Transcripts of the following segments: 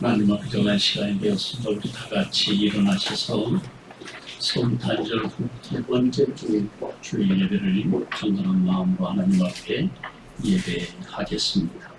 하나님 앞에 정한 시간이 되었습니다. 우리 다 같이 일어나셔서 성탄절 두 번째 주일 예배를 간절한 마음으로 하나님 앞에 예배하겠습니다.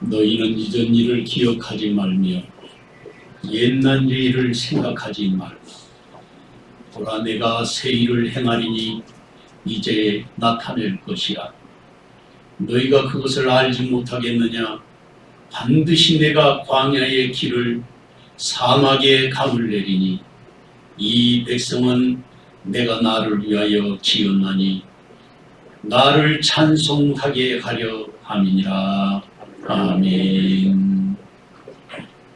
너희는 이전 일을 기억하지 말며 옛날 일을 생각하지 말라. 보라, 내가 새 일을 행하리니 이제 나타낼 것이라. 너희가 그것을 알지 못하겠느냐? 반드시 내가 광야의 길을 사막에 강을 내리니 이 백성은 내가 나를 위하여 지었나니 나를 찬송하게 하려 함이니라. 아멘.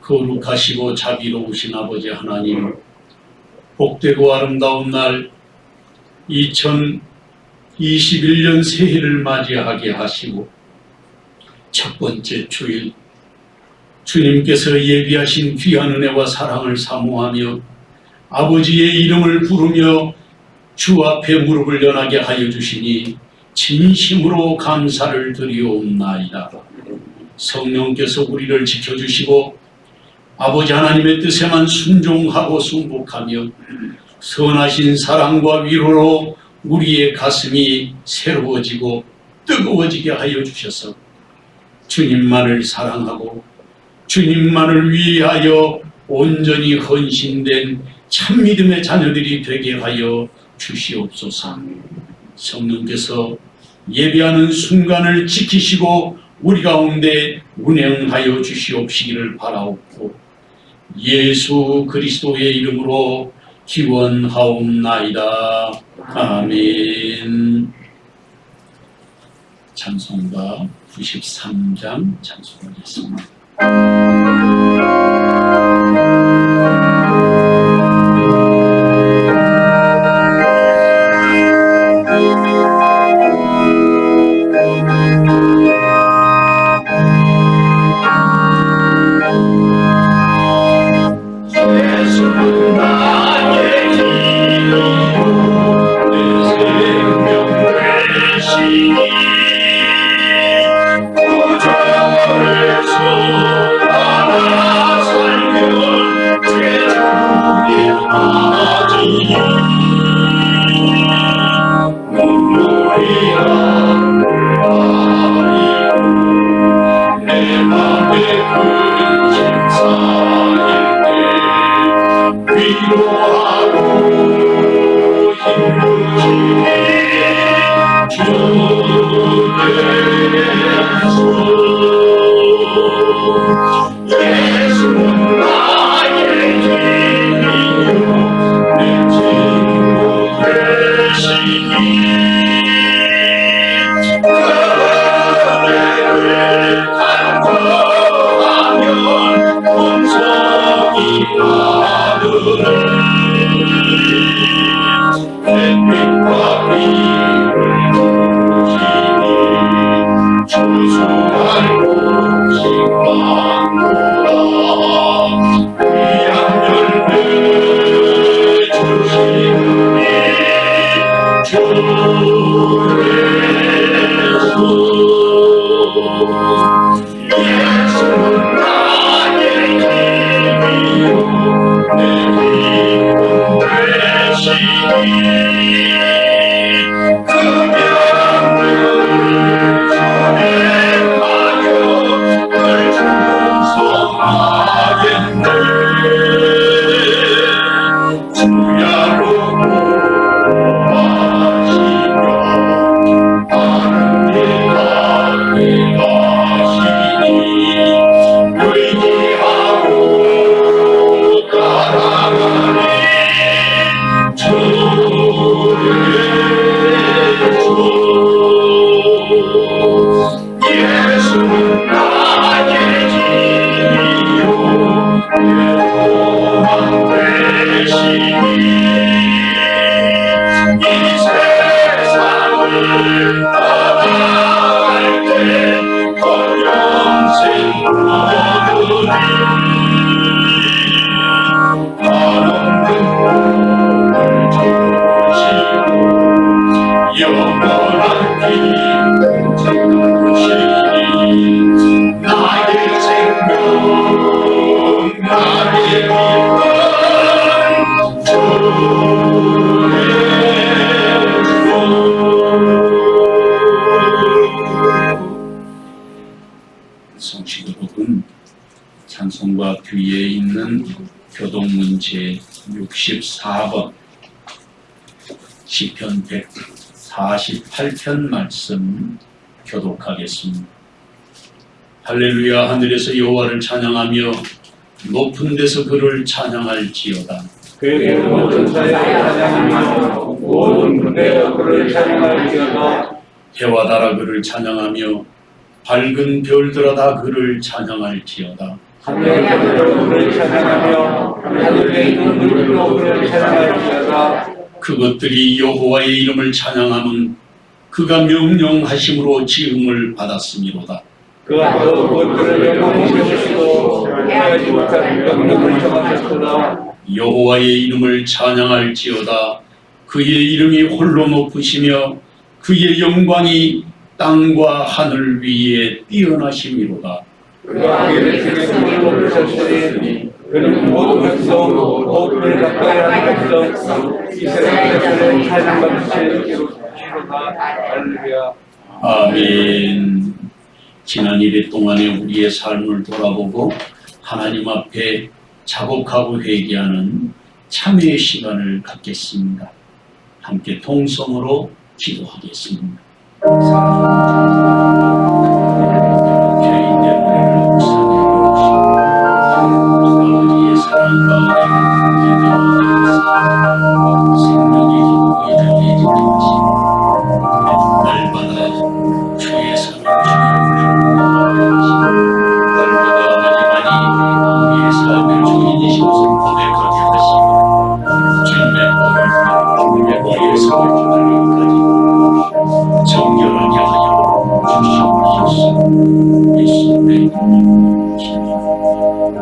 거룩하시고 자비로우신 아버지 하나님, 복되고 아름다운 날 2021년 새해를 맞이하게 하시고 첫 번째 주일 주님께서 예비하신 귀한 은혜와 사랑을 사모하며 아버지의 이름을 부르며 주 앞에 무릎을 연하게 하여 주시니 진심으로 감사를 드리옵나이다. 성령께서 우리를 지켜주시고 아버지 하나님의 뜻에만 순종하고 순복하며 선하신 사랑과 위로로 우리의 가슴이 새로워지고 뜨거워지게 하여 주셔서 주님만을 사랑하고 주님만을 위하여 온전히 헌신된 참믿음의 자녀들이 되게 하여 주시옵소서. 성령께서 예배하는 순간을 지키시고 우리 가운데 운행하여 주시옵시기를 바라옵고 예수 그리스도의 이름으로 기원하옵나이다. 아멘. 찬송가 93장 찬송하겠습니다. 주소 알고 싶만 보라. 성취교독은 찬송가 뒤에 있는 교독문제 64번 시편 148편 말씀 교독하겠습니다. 할렐루야. 하늘에서 여호와를 찬양하며 높은 데서 그를 찬양할지어다. 그의 모든 자에 찬양하며 모든 군대여 그를 찬양할지어다. 해와 달아 그를 찬양하며 밝은 별들아 다 그를 찬양할지어다. 하늘의 별들로 그를 찬양하며 하늘에 있는 물들로 그를 찬양할지어다. 그것들이 여호와의 이름을 찬양함은 그가 명령하심으로 지음을 받았음이로다. 그가 또 그것들을 영광시키시고 해하지 못한 명령을 정하셨도다. 여호와의 이름을 찬양할지어다. 그의 이름이 홀로 높으시며 그의 영광이 땅과 하늘 위에 뛰어나심이로다. 그가 그의 중에 물을 셨으니 그는 모든 백성 곧 그를 가까이 하는 백성 이스라엘 자손을 찬양받으실 이로다. 할렐루야. 아멘. 지난 1일 동안에 우리의 삶을 돌아보고 하나님 앞에 자복하고 회개하는 참회의 시간을 갖겠습니다. 함께 통성으로 기도하겠습니다. 죄인된 우리를 목사되게 하시고 아버지의 사랑 가운데 기도하옵소서. 생명의 기도에 되게 하시고 날마다 주의 사랑 주의 날마다 우리의 삶의 주인이신 것을 고백하게 하시고 주님의 머리의 삶을 주님까지 정결하게 하여 주시옵소서. 예수님의 이름으로 기도합니다.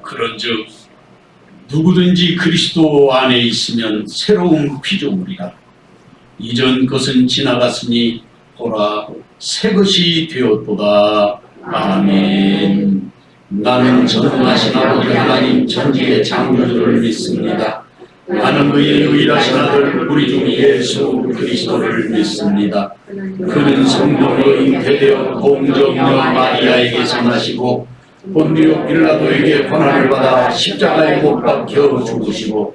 그런즉 누구든지 그리스도 안에 있으면 새로운 피조물이라. 이전 것은 지나갔으니 보라 새 것이 되었도다. 아멘. 나는 전능하신 아버지 하나님 천지의 창조주를 믿습니다. 나는 그의 유일하신 아들 우리 주 예수 그리스도를 믿습니다. 그는 성령으로 잉태되어 동정녀 마리아에게서 나시고 본디오 빌라도에게 고난을 받아 십자가에 못 박혀 죽으시고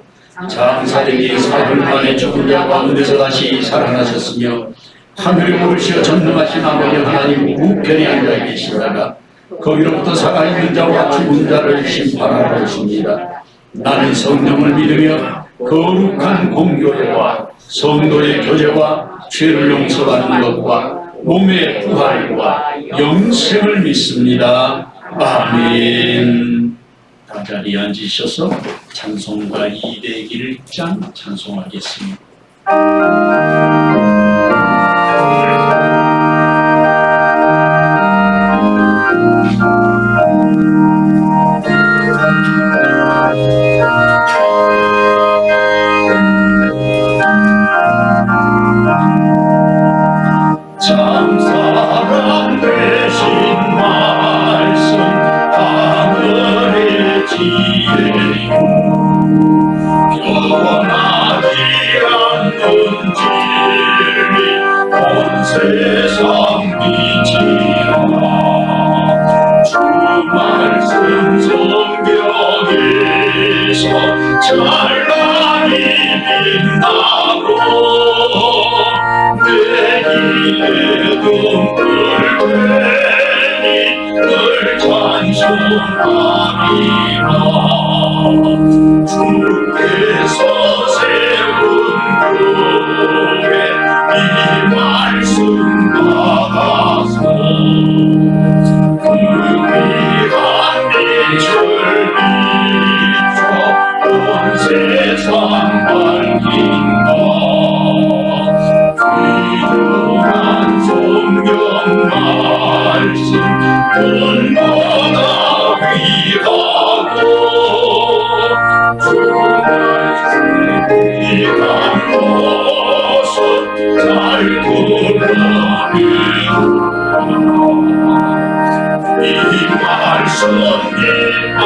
장사되기 사흘 만에 죽은 자 가운데서 다시 살아나셨으며 하늘에 오르시어 전능하신 아버지 하나님 우편에 앉아 계시다가 거기로부터 살아있는 자와 죽은 자를 심판하러 오십니다. 나는 성령을 믿으며 거룩한 공교회와 성도의 교제와 죄를 용서받는 것과 몸의 부활과 영생을 믿습니다. 아멘. 다 자리에 앉으셔서 찬송가 201장 찬송하겠습니다. 참 사랑 되신 말씀 하늘의 지혜요 변하지 않는 진리 온 세상 빛이라 주 말씀 성경에서 찬란히 빛나고 내 길에 등불되니 늘 찬송하리라. 주께서 세운 교회 이 말씀 받아서 그 위한 빛을 비춰 온 세상 밝힌다. 귀중한 성경 말씀 손깃발처럼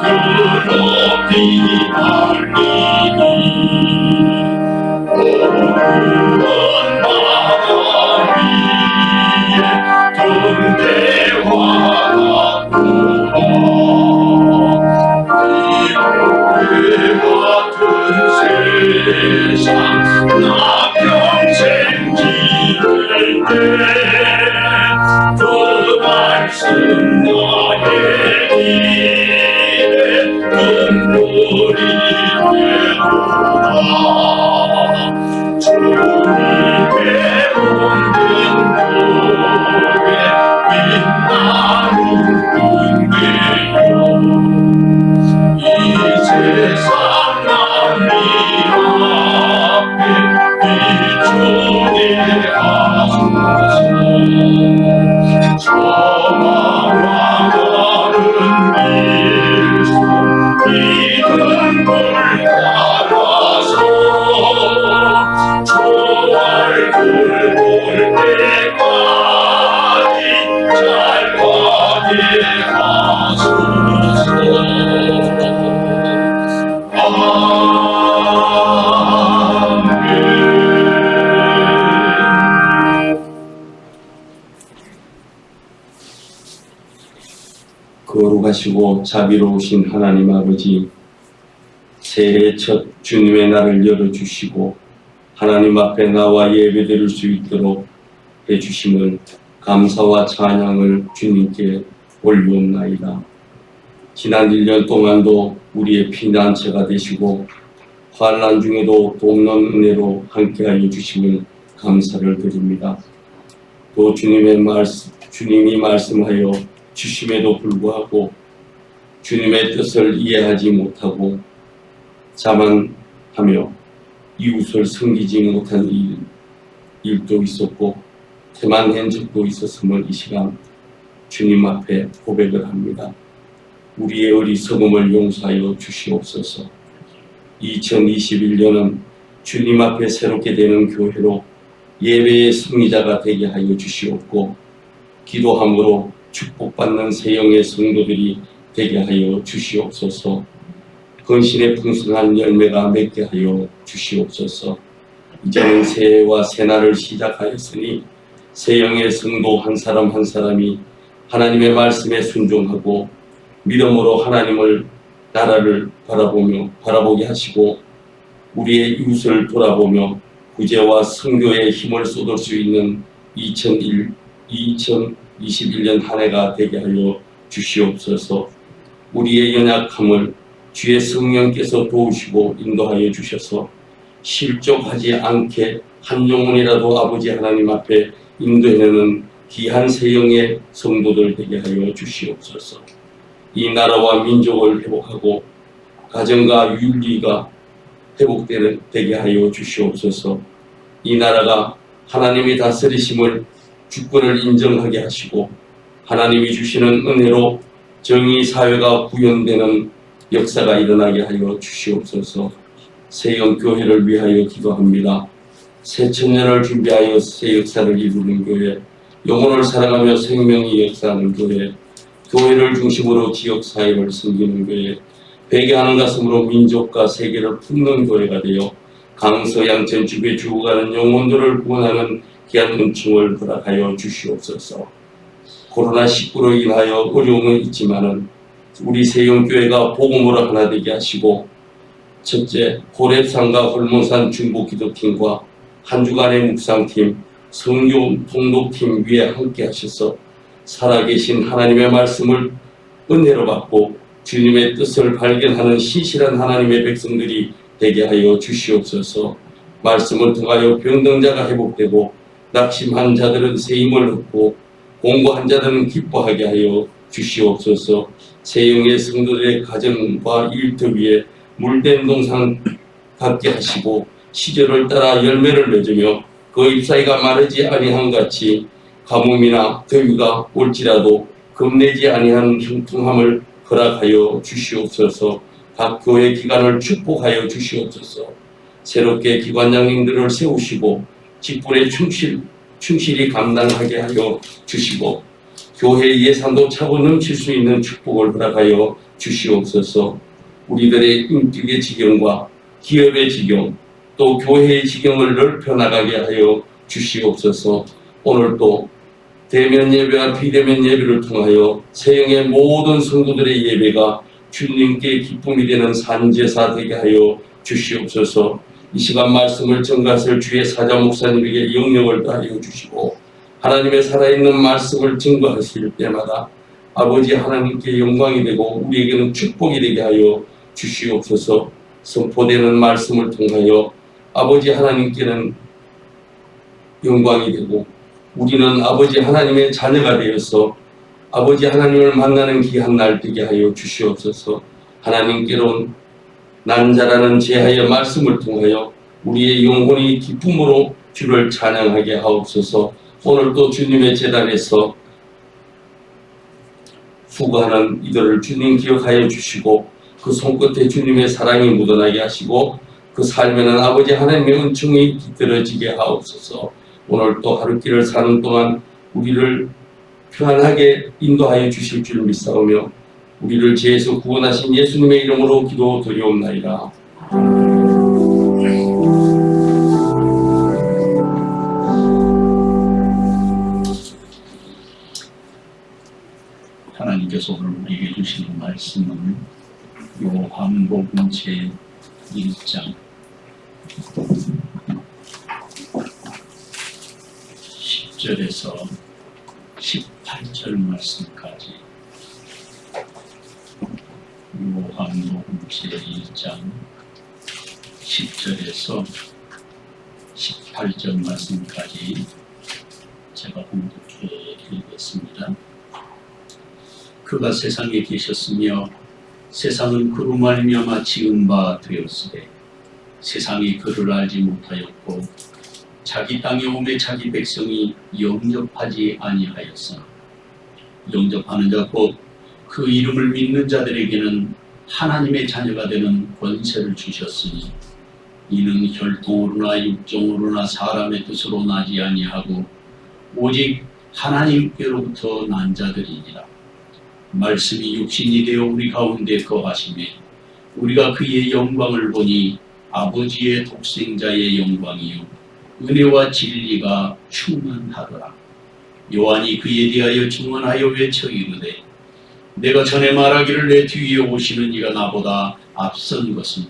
더럽히 달리니 오르는 바다 위에 등대화가 돌아 이 같은 세상 나 평생 지낼 때그 말씀 나의 입에 눈물이 되도다 주님의 온든 교회 빛나는 은혜요 이 세상 남이 앞에 비추게 하소서 저망하는 길속 믿음 을 따라서 저활 굴볼 때까지 잘 가게 하소서 거룩하시고 자비로우신 하나님 아버지, 새해 첫 주님의 날을 열어주시고 하나님 앞에 나와 예배드릴 수 있도록 해주심을 감사와 찬양을 주님께 올리옵나이다. 지난 1년 동안도 우리의 피난처가 되시고 환난 중에도 돕는 은혜로 함께하여 주심을 감사를 드립니다. 또 주님이 말씀하여 주심에도 불구하고 주님의 뜻을 이해하지 못하고 자만하며 이웃을 섬기지 못한 일도 있었고 태만한 적도 있었음을 이 시간 주님 앞에 고백을 합니다. 우리의 어리석음을 용서하여 주시옵소서. 2021년은 주님 앞에 새롭게 되는 교회로 예배의 승리자가 되게 하여 주시옵고 기도함으로 축복받는 세영의 성도들이 되게 하여 주시옵소서. 근신의 풍성한 열매가 맺게 하여 주시옵소서. 이제는 새해와 새날을 시작하였으니 세영의 성도 한 사람 한 사람이 하나님의 말씀에 순종하고 믿음으로 하나님을 나라를 바라보게 하시고 우리의 이웃을 돌아보며 구제와 선교에 힘을 쏟을 수 있는 2021년 한 해가 되게 하여 주시옵소서. 우리의 연약함을 주의 성령께서 도우시고 인도하여 주셔서 실족하지 않게 한 영혼이라도 아버지 하나님 앞에 인도해내는 귀한 세영의 성도들 되게 하여 주시옵소서. 이 나라와 민족을 회복하고 가정과 윤리가 회복되게 하여 주시옵소서. 이 나라가 하나님이 다스리심을 주권을 인정하게 하시고 하나님이 주시는 은혜로 정의 사회가 구현되는 역사가 일어나게 하여 주시옵소서. 세영교회를 위하여 기도합니다. 새 천년을 준비하여 새 역사를 이루는 교회, 영혼을 사랑하며 생명이 역사하는 교회, 교회를 중심으로 지역사회를 섬기는 교회, 회개하는 가슴으로 민족과 세계를 품는 교회가 되어 강서양 전집에 죽어가는 영혼들을 구원하는 귀한 은총을 허락하여 주시옵소서. 코로나19로 인하여 어려움은 있지만은 우리 세영교회가 복음으로 하나 되게 하시고 첫째, 고랩산과 홀몬산 중보기도팀과 한 주간의 묵상팀, 성교 통독팀 위에 함께 하셔서 살아계신 하나님의 말씀을 은혜로 받고 주님의 뜻을 발견하는 신실한 하나님의 백성들이 되게 하여 주시옵소서. 말씀을 통하여 병등자가 회복되고 낙심한 자들은 새 힘을 얻고 공고한 자들은 기뻐하게 하여 주시옵소서. 세영의 성도들의 가정과 일터 위에 물된 동산 갖게 하시고 시절을 따라 열매를 맺으며 그 잎사귀가 마르지 아니한 같이 가뭄이나 더위가 올지라도 겁내지 아니한 형통함을 허락하여 주시옵소서. 각 교회 기관을 축복하여 주시옵소서. 새롭게 기관장님들을 세우시고 직분에 충실히 감당하게 하여 주시고 교회 예산도 차고 넘칠 수 있는 축복을 허락하여 주시옵소서. 우리들의 인격의 지경과 기업의 지경, 또 교회의 지경을 넓혀 나가게 하여 주시옵소서. 오늘도 대면 예배와 비대면 예배를 통하여 세영의 모든 성도들의 예배가 주님께 기쁨이 되는 산제사 되게 하여 주시옵소서. 이 시간 말씀을 전가설 주의 사자 목사님에게 영역을 다하여 주시고 하나님의 살아있는 말씀을 증거하실 때마다 아버지 하나님께 영광이 되고 우리에게는 축복이 되게 하여 주시옵소서. 선포되는 말씀을 통하여 아버지 하나님께는 영광이 되고 우리는 아버지 하나님의 자녀가 되어서 아버지 하나님을 만나는 귀한 날 되게 하여 주시옵소서. 하나님께로는 난 자라는 제하의 말씀을 통하여 우리의 영혼이 기쁨으로 주를 찬양하게 하옵소서. 오늘도 주님의 제단에서 수고하는 이들을 주님 기억하여 주시고 그 손끝에 주님의 사랑이 묻어나게 하시고 그 삶에는 아버지 하나님의 은총이 깃들어지게 하옵소서. 오늘도 하루길을 사는 동안 우리를 편안하게 인도하여 주실 줄 믿사오며 우리를 죄에서 구원하신 예수님의 이름으로 기도드리옵나이다. 하나님께서 오늘 우리에게 주시는 말씀은 요한복음 제1장 10절에서 18절 말씀까지 요한복음 제1장 10절에서 18절 말씀까지 제가 봉독해 드리겠습니다. 그가 세상에 계셨으며 세상은 그로 말미암아 지은 바 되었으되 세상이 그를 알지 못하였고 자기 땅에 오매 자기 백성이 영접하지 아니하였으나 영접하는 자 곧 그 이름을 믿는 자들에게는 하나님의 자녀가 되는 권세를 주셨으니 이는 혈통으로나 육정으로나 사람의 뜻으로 나지 아니하고 오직 하나님께로부터 난 자들이니라. 말씀이 육신이 되어 우리 가운데 거하시매 우리가 그의 영광을 보니 아버지의 독생자의 영광이요 은혜와 진리가 충만하더라. 요한이 그에 대하여 증언하여 외쳐 이르되 내가 전에 말하기를 내 뒤에 오시는 이가 나보다 앞선 것은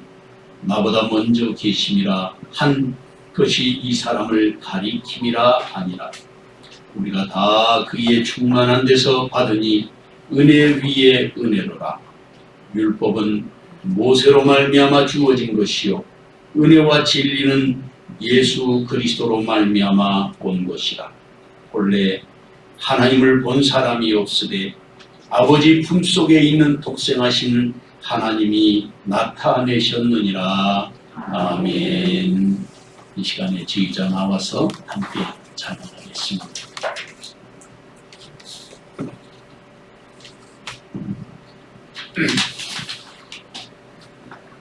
나보다 먼저 계심이라 한 것이 이 사람을 가리킴이라 아니라. 우리가 다 그의 충만한 데서 받으니 은혜 위에 은혜로라. 율법은 모세로 말미암아 주어진 것이요 은혜와 진리는 예수 그리스도로 말미암아 온 것이라. 본래 하나님을 본 사람이 없으되 아버지 품속에 있는 독생하신 하나님이 나타내셨느니라. 아멘. 이 시간에 지휘자 나와서 함께 찬양하겠습니다.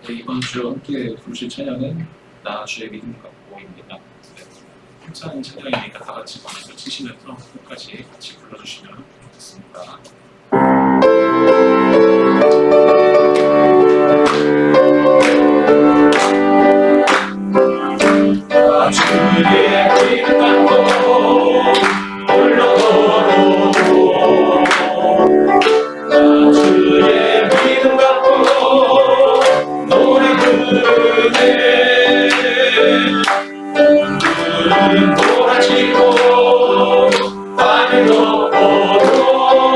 네, 이번 주 함께 부르실 찬양은 나 주의 믿음 갖고입니다. 감사하는 찬양이니까 다 같이 박수를 치시면서 끝까지 같이 불러주시면 좋겠습니다. 나 주의 믿음 갖고 올라오고 나 주의 믿음 갖고 노래 부르네. 오늘은 몰아치고 밤을 덮어도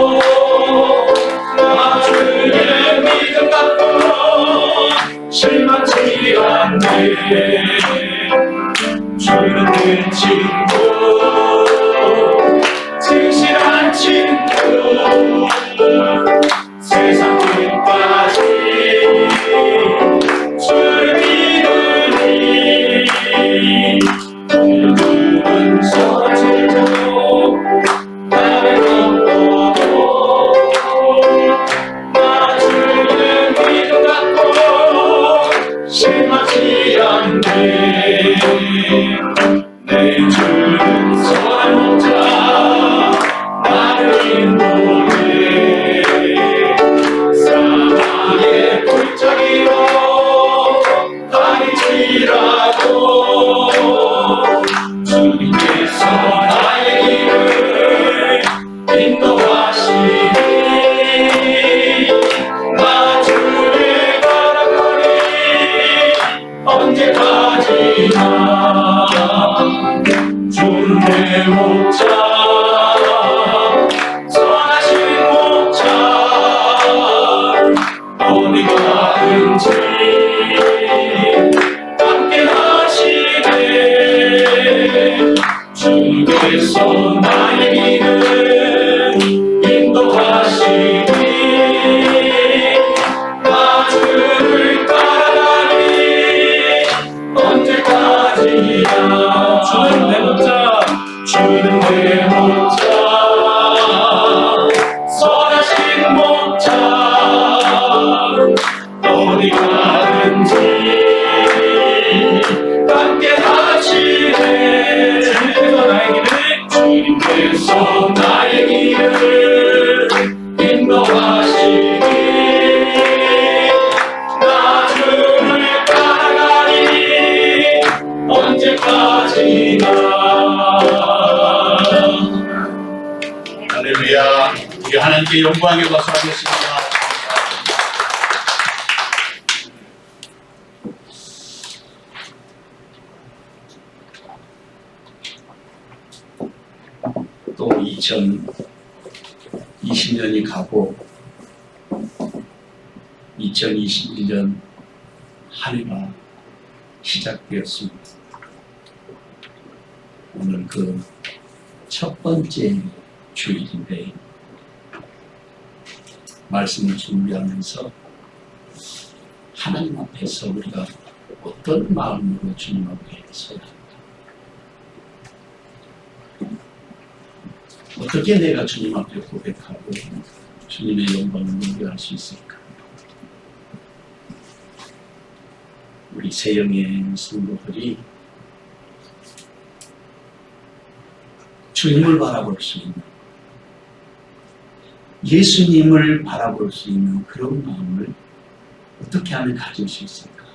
할렐루야. 우리 하나님께 영광의 박수 하겠습니다. 또 2020년이 가고 2021년 한 해가 시작되었습니다. 오늘 그 첫 번째 주일인데 말씀을 준비하면서 하나님 앞에서 우리가 어떤 마음으로 주님 앞에 서야 합니까? 어떻게 내가 주님 앞에 고백하고 주님의 영광을 누려할 수 있을까? 우리 세영의 성도들이 주님을 바라볼 수 있는, 예수님을 바라볼 수 있는 그런 마음을 어떻게 하면 가질 수 있을까?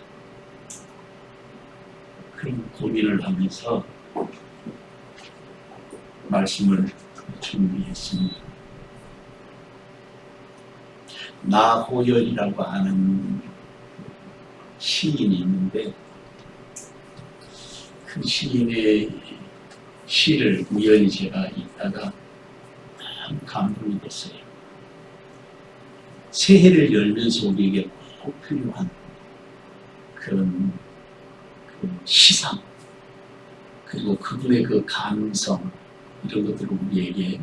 그런 고민을 하면서 말씀을 준비했습니다. 나호열이라고 하는 시인이 있는데 그 시인의 시를 우연히 제가 읽다가 참 감동이 됐어요. 새해를 열면서 우리에게 꼭 필요한 그런 그 시상, 그리고 그분의 그 감성, 이런 것들을 우리에게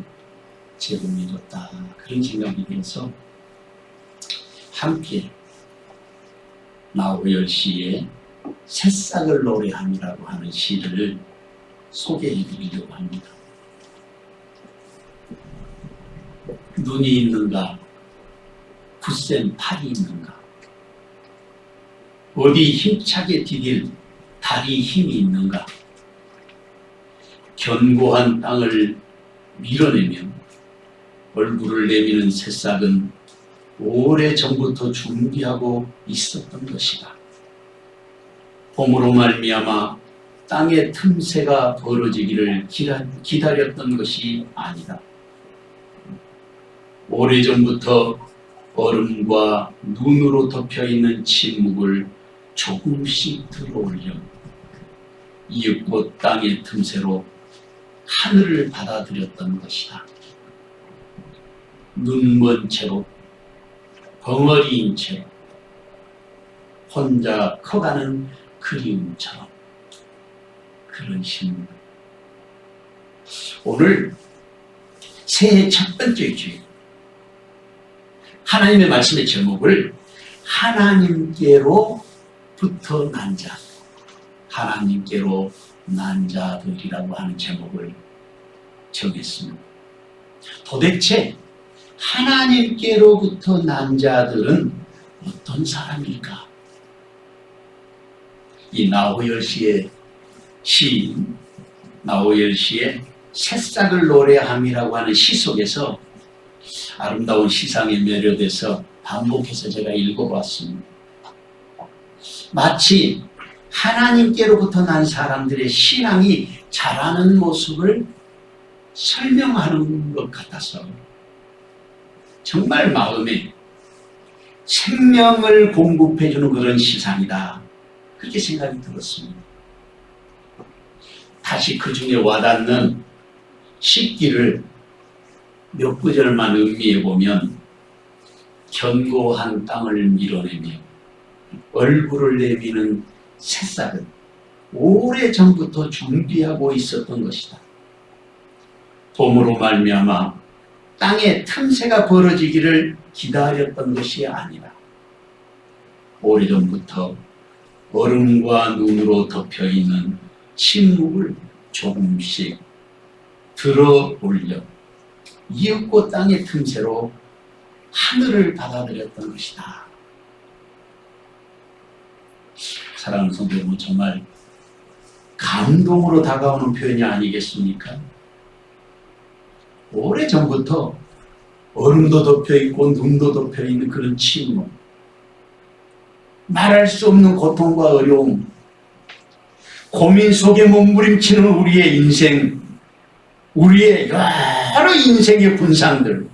제공해줬다, 그런 생각이 돼서 함께 나호열 시의 새싹을 노래함이라고 하는 시를 소개해드리려고 합니다. 눈이 있는가? 굳센 팔이 있는가? 어디 힘차게 디딜 다리 힘이 있는가? 견고한 땅을 밀어내며 얼굴을 내미는 새싹은 오래전부터 준비하고 있었던 것이다. 봄으로 말미암아 땅의 틈새가 벌어지기를 기다렸던 것이 아니다. 오래전부터 얼음과 눈으로 덮여있는 침묵을 조금씩 들어올려 이윽고 땅의 틈새로 하늘을 받아들였던 것이다. 눈먼 채로 벙어리인 채로 혼자 커가는 그리움처럼 그런 신문. 오늘 새해 첫 번째 주일 하나님의 말씀의 제목을 하나님께로부터 난 자, 하나님께로 난 자들이라고 하는 제목을 정했습니다. 도대체 하나님께로부터 난 자들은 어떤 사람일까? 이 나호열 시의 시인 나호열 시의 새싹을 노래함이라고 하는 시 속에서 아름다운 시상에 매료돼서 반복해서 제가 읽어봤습니다. 마치 하나님께로부터 난 사람들의 신앙이 자라는 모습을 설명하는 것 같아서 정말 마음에 생명을 공급해주는 그런 시상이다, 그렇게 생각이 들었습니다. 다시 그 중에 와닿는 시기를 몇 구절만 음미해 보면 견고한 땅을 밀어내며 얼굴을 내미는 새싹은 오래전부터 준비하고 있었던 것이다. 봄으로 말미암아 땅에 틈새가 벌어지기를 기다렸던 것이 아니라 오래전부터 얼음과 눈으로 덮여있는 침묵을 조금씩 들어 올려 이윽고 땅의 틈새로 하늘을 받아들였던 것이다. 사랑하는 성도 여러분, 정말 감동으로 다가오는 표현이 아니겠습니까? 오래전부터 얼음도 덮여있고 눈도 덮여있는 그런 침묵, 말할 수 없는 고통과 어려움, 고민 속에 몸부림치는 우리의 인생, 우리의 여러 인생의 분상들,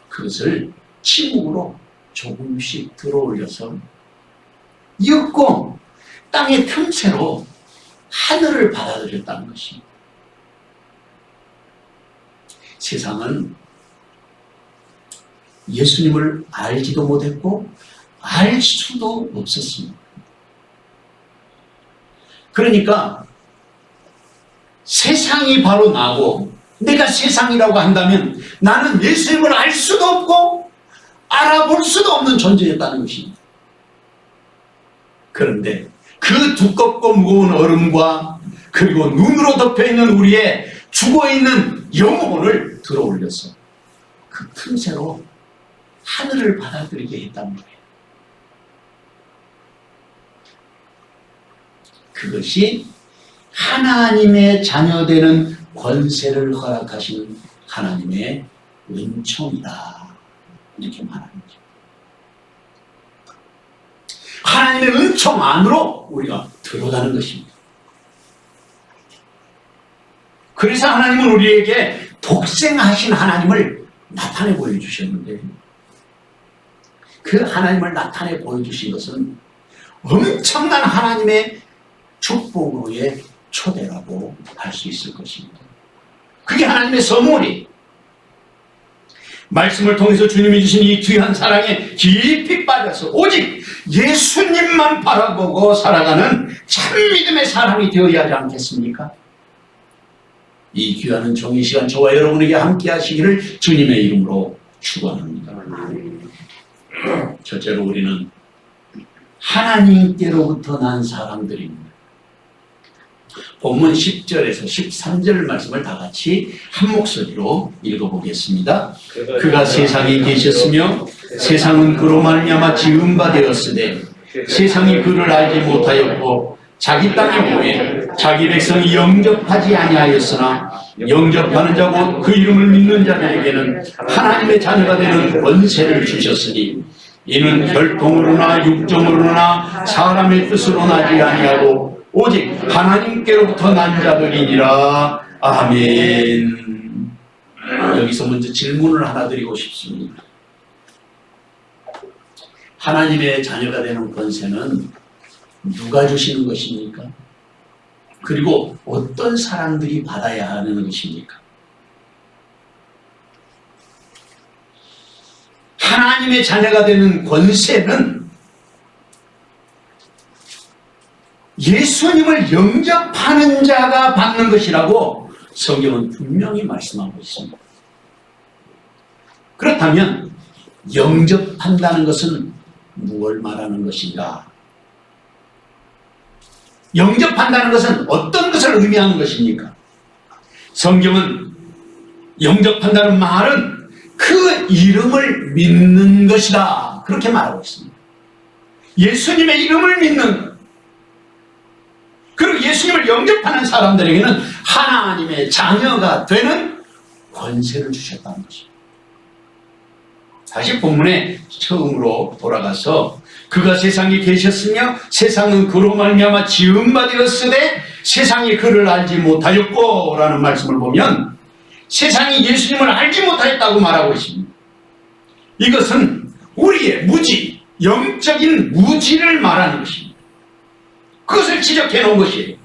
그것을 침묵으로 조금씩 들어올려서 엮고 땅의 틈새로 하늘을 받아들였다는 것입니다. 세상은 예수님을 알지도 못했고 알 수도 없었습니다. 그러니까 세상이 바로 나고 내가 세상이라고 한다면 나는 예수님을 알 수도 없고 알아볼 수도 없는 존재였다는 것입니다. 그런데 그 두껍고 무거운 얼음과 그리고 눈으로 덮여있는 우리의 죽어있는 영혼을 들어올려서 그 틈새로 하늘을 받아들이게 했단 말이에요. 그것이 하나님의 자녀되는 권세를 허락하시는 하나님의 은총이다. 이렇게 말하는 거죠. 하나님의 은총 안으로 우리가 들어가는 것입니다. 그래서 하나님은 우리에게 독생하신 하나님을 나타내 보여주셨는데 그 하나님을 나타내 보여주신 것은 엄청난 하나님의 축복으로의 초대라고 할 수 있을 것입니다. 그게 하나님의 선물이 말씀을 통해서 주님이 주신 이 귀한 사랑에 깊이 빠져서 오직 예수님만 바라보고 살아가는 참 믿음의 사람이 되어야 하지 않겠습니까? 이 귀한 은총의 시간 저와 여러분에게 함께 하시기를 주님의 이름으로 축원합니다. 첫째로 우리는 하나님께로부터 난 사람들입니다. 본문 10절에서 13절 말씀을 다 같이 한 목소리로 읽어보겠습니다. 그가 세상에 계셨으며 세상은 그로 말미암아 지은 바 되었으되 세상이 그를 알지 못하였고 자기 땅에 오매 자기 백성이 영접하지 아니하였으나 영접하는 자고 그 이름을 믿는 자들에게는 하나님의 자녀가 되는 권세를 주셨으니 이는 혈통으로나 육정으로나 사람의 뜻으로 나지 아니하고 오직 하나님께로부터 난 자들이니라. 아멘. 여기서 먼저 질문을 하나 드리고 싶습니다. 하나님의 자녀가 되는 권세는 누가 주시는 것입니까? 그리고 어떤 사람들이 받아야 하는 것입니까? 하나님의 자녀가 되는 권세는 예수님을 영접하는 자가 받는 것이라고 성경은 분명히 말씀하고 있습니다. 그렇다면 영접한다는 것은 무엇을 말하는 것인가? 영접한다는 것은 어떤 것을 의미하는 것입니까? 성경은 영접한다는 말은 그 이름을 믿는 것이다. 그렇게 말하고 있습니다. 예수님의 이름을 믿는 것. 그리고 예수님을 영접하는 사람들에게는 하나님의 자녀가 되는 권세를 주셨다는 것입니다. 다시 본문에 처음으로 돌아가서 그가 세상에 계셨으며 세상은 그로 말미암아 지은 바 되었으되 세상이 그를 알지 못하였고 라는 말씀을 보면 세상이 예수님을 알지 못하였다고 말하고 있습니다. 이것은 우리의 무지, 영적인 무지를 말하는 것입니다. 그것을 지적해 놓은 것이에요.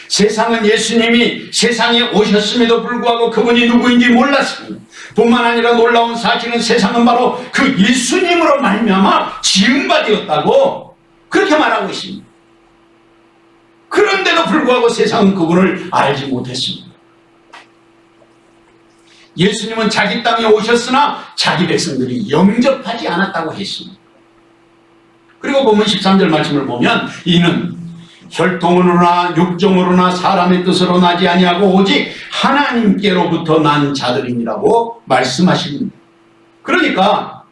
세상은 예수님이 세상에 오셨음에도 불구하고 그분이 누구인지 몰랐습니다. 뿐만 아니라 놀라운 사실은 세상은 바로 그 예수님으로 말미암아 지은 바 되었다고 그렇게 말하고 있습니다. 그런데도 불구하고 세상은 그분을 알지 못했습니다. 예수님은 자기 땅에 오셨으나 자기 백성들이 영접하지 않았다고 했습니다. 그리고 본문 13절 말씀을 보면 이는 혈통으로나 육정으로나 사람의 뜻으로 나지 아니하고 오직 하나님께로부터 난 자들이라고 말씀하십니다. 그러니까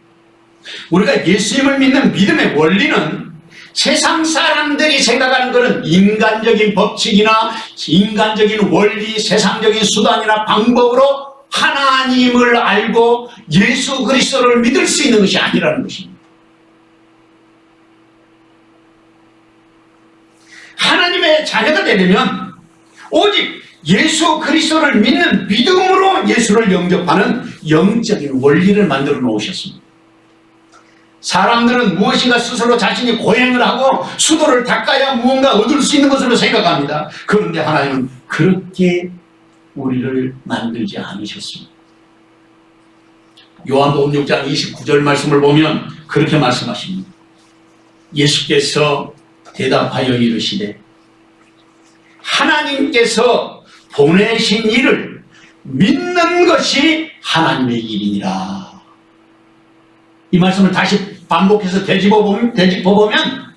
우리가 예수님을 믿는 믿음의 원리는 세상 사람들이 생각하는 것은 인간적인 법칙이나 인간적인 원리, 세상적인 수단이나 방법으로 하나님을 알고 예수 그리스도를 믿을 수 있는 것이 아니라는 것입니다. 하나님의 자녀가 되려면 오직 예수 그리스도를 믿는 믿음으로 예수를 영접하는 영적인 원리를 만들어 놓으셨습니다. 사람들은 무엇인가 스스로 자신이 고행을 하고 수도를 닦아야 무언가 얻을 수 있는 것으로 생각합니다. 그런데 하나님은 그렇게 우리를 만들지 않으셨습니다. 요한복음 6장 29절 말씀을 보면 그렇게 말씀하십니다. 예수께서 대답하여 이르시되 하나님께서 보내신 이를 믿는 것이 하나님의 일이니라. 이 말씀을 다시 반복해서 되짚어보면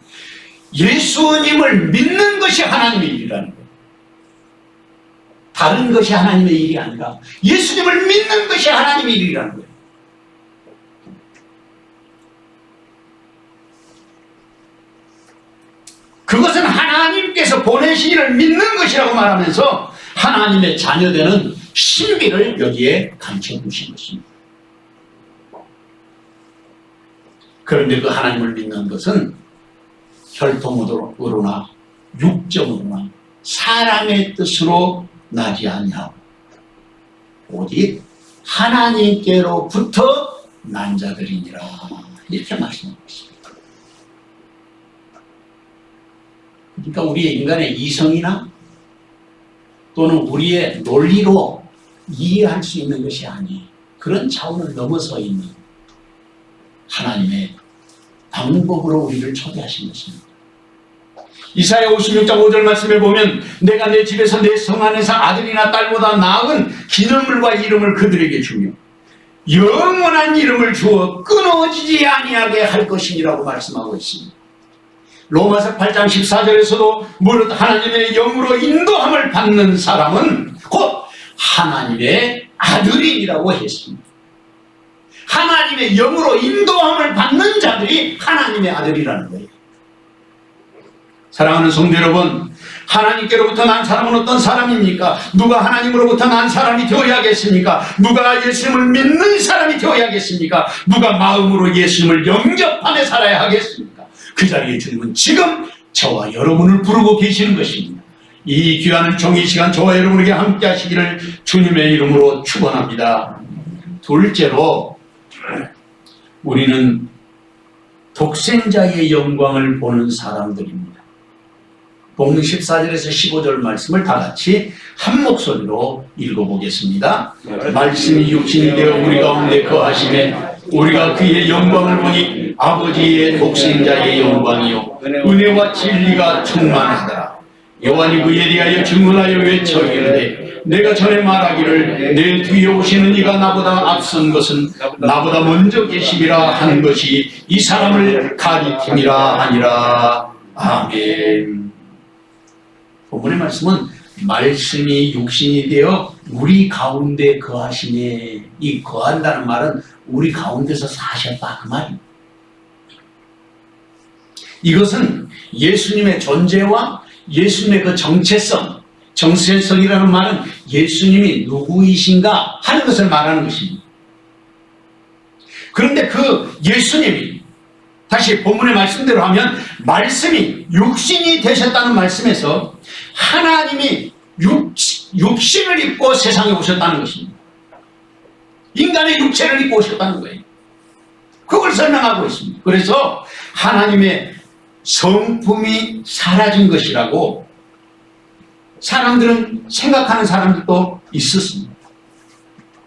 예수님을 믿는 것이 하나님의 일이라는 거예요. 다른 것이 하나님의 일이 아니라 예수님을 믿는 것이 하나님의 일이라는 거예요. 그것은 하나님께서 보내신 이를 믿는 것이라고 말하면서 하나님의 자녀되는 신비를 여기에 감춰 두신 것입니다. 그런데 그 하나님을 믿는 것은 혈통으로나 육정으로나 사람의 뜻으로 나지 아니하고 오직 하나님께로부터 난 자들이니라. 이렇게 말씀하고 있습니다. 그러니까 우리의 인간의 이성이나 또는 우리의 논리로 이해할 수 있는 것이 아닌 그런 차원을 넘어서 있는 하나님의 방법으로 우리를 초대하신 것입니다. 이사야 56장 5절 말씀에 보면 내가 내 집에서 내 성 안에서 아들이나 딸보다 나은 기념물과 이름을 그들에게 주며 영원한 이름을 주어 끊어지지 아니하게 할 것이니라고 말씀하고 있습니다. 로마서 8장 14절에서도 무릇 하나님의 영으로 인도함을 받는 사람은 곧 하나님의 아들이라고 했습니다. 하나님의 영으로 인도함을 받는 자들이 하나님의 아들이라는 거예요. 사랑하는 성도 여러분, 하나님께로부터 난 사람은 어떤 사람입니까? 누가 하나님으로부터 난 사람이 되어야겠습니까? 누가 예수님을 믿는 사람이 되어야겠습니까? 누가 마음으로 예수님을 영접하며 살아야 하겠습니까? 그 자리에 주님은 지금 저와 여러분을 부르고 계시는 것입니다. 이 귀한 종이 시간 저와 여러분에게 함께 하시기를 주님의 이름으로 축원합니다. 둘째로 우리는 독생자의 영광을 보는 사람들입니다. 본문 14절에서 15절 말씀을 다 같이 한 목소리로 읽어보겠습니다. 말씀이 육신이 되어 우리 가운데 거하심에 우리가 그의 영광을 보니 아버지의 독생자의 영광이요 은혜와 진리가 충만하더라. 요한이 그에 대하여 증언하여 외쳐 이르되 내가 전에 말하기를 내 뒤에 오시는 이가 나보다 앞선 것은 나보다 먼저 계심이라 하는 것이 이 사람을 가리킴이라 하니라. 아멘. 본문의 말씀은 말씀이 육신이 되어 우리 가운데 거하시네. 이 거한다는 말은 우리 가운데서 사셨다 그 말입니다. 이것은 예수님의 존재와 예수님의 그 정체성이라는 말은 예수님이 누구이신가 하는 것을 말하는 것입니다. 그런데 그 예수님이 다시 본문의 말씀대로 하면 말씀이 육신이 되셨다는 말씀에서 하나님이 육신을 입고 세상에 오셨다는 것입니다. 인간의 육체를 입고 오셨다는 거예요. 그걸 설명하고 있습니다. 그래서 하나님의 성품이 사라진 것이라고 사람들은 생각하는 사람들도 있었습니다.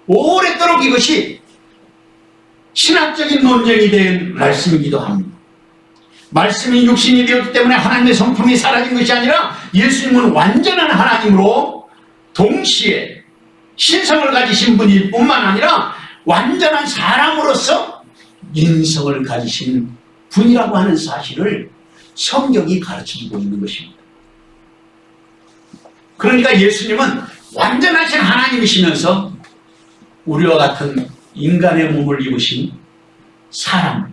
오랫도록 이것이 신학적인 논쟁이 된 말씀이기도 합니다. 말씀이 육신이 되었기 때문에 하나님의 성품이 사라진 것이 아니라 예수님은 완전한 하나님으로 동시에 신성을 가지신 분일 뿐만 아니라 완전한 사람으로서 인성을 가지신 분이라고 하는 사실을 성경이 가르쳐주고 있는 것입니다. 그러니까 예수님은 완전하신 하나님이시면서 우리와 같은 인간의 몸을 입으신 사람,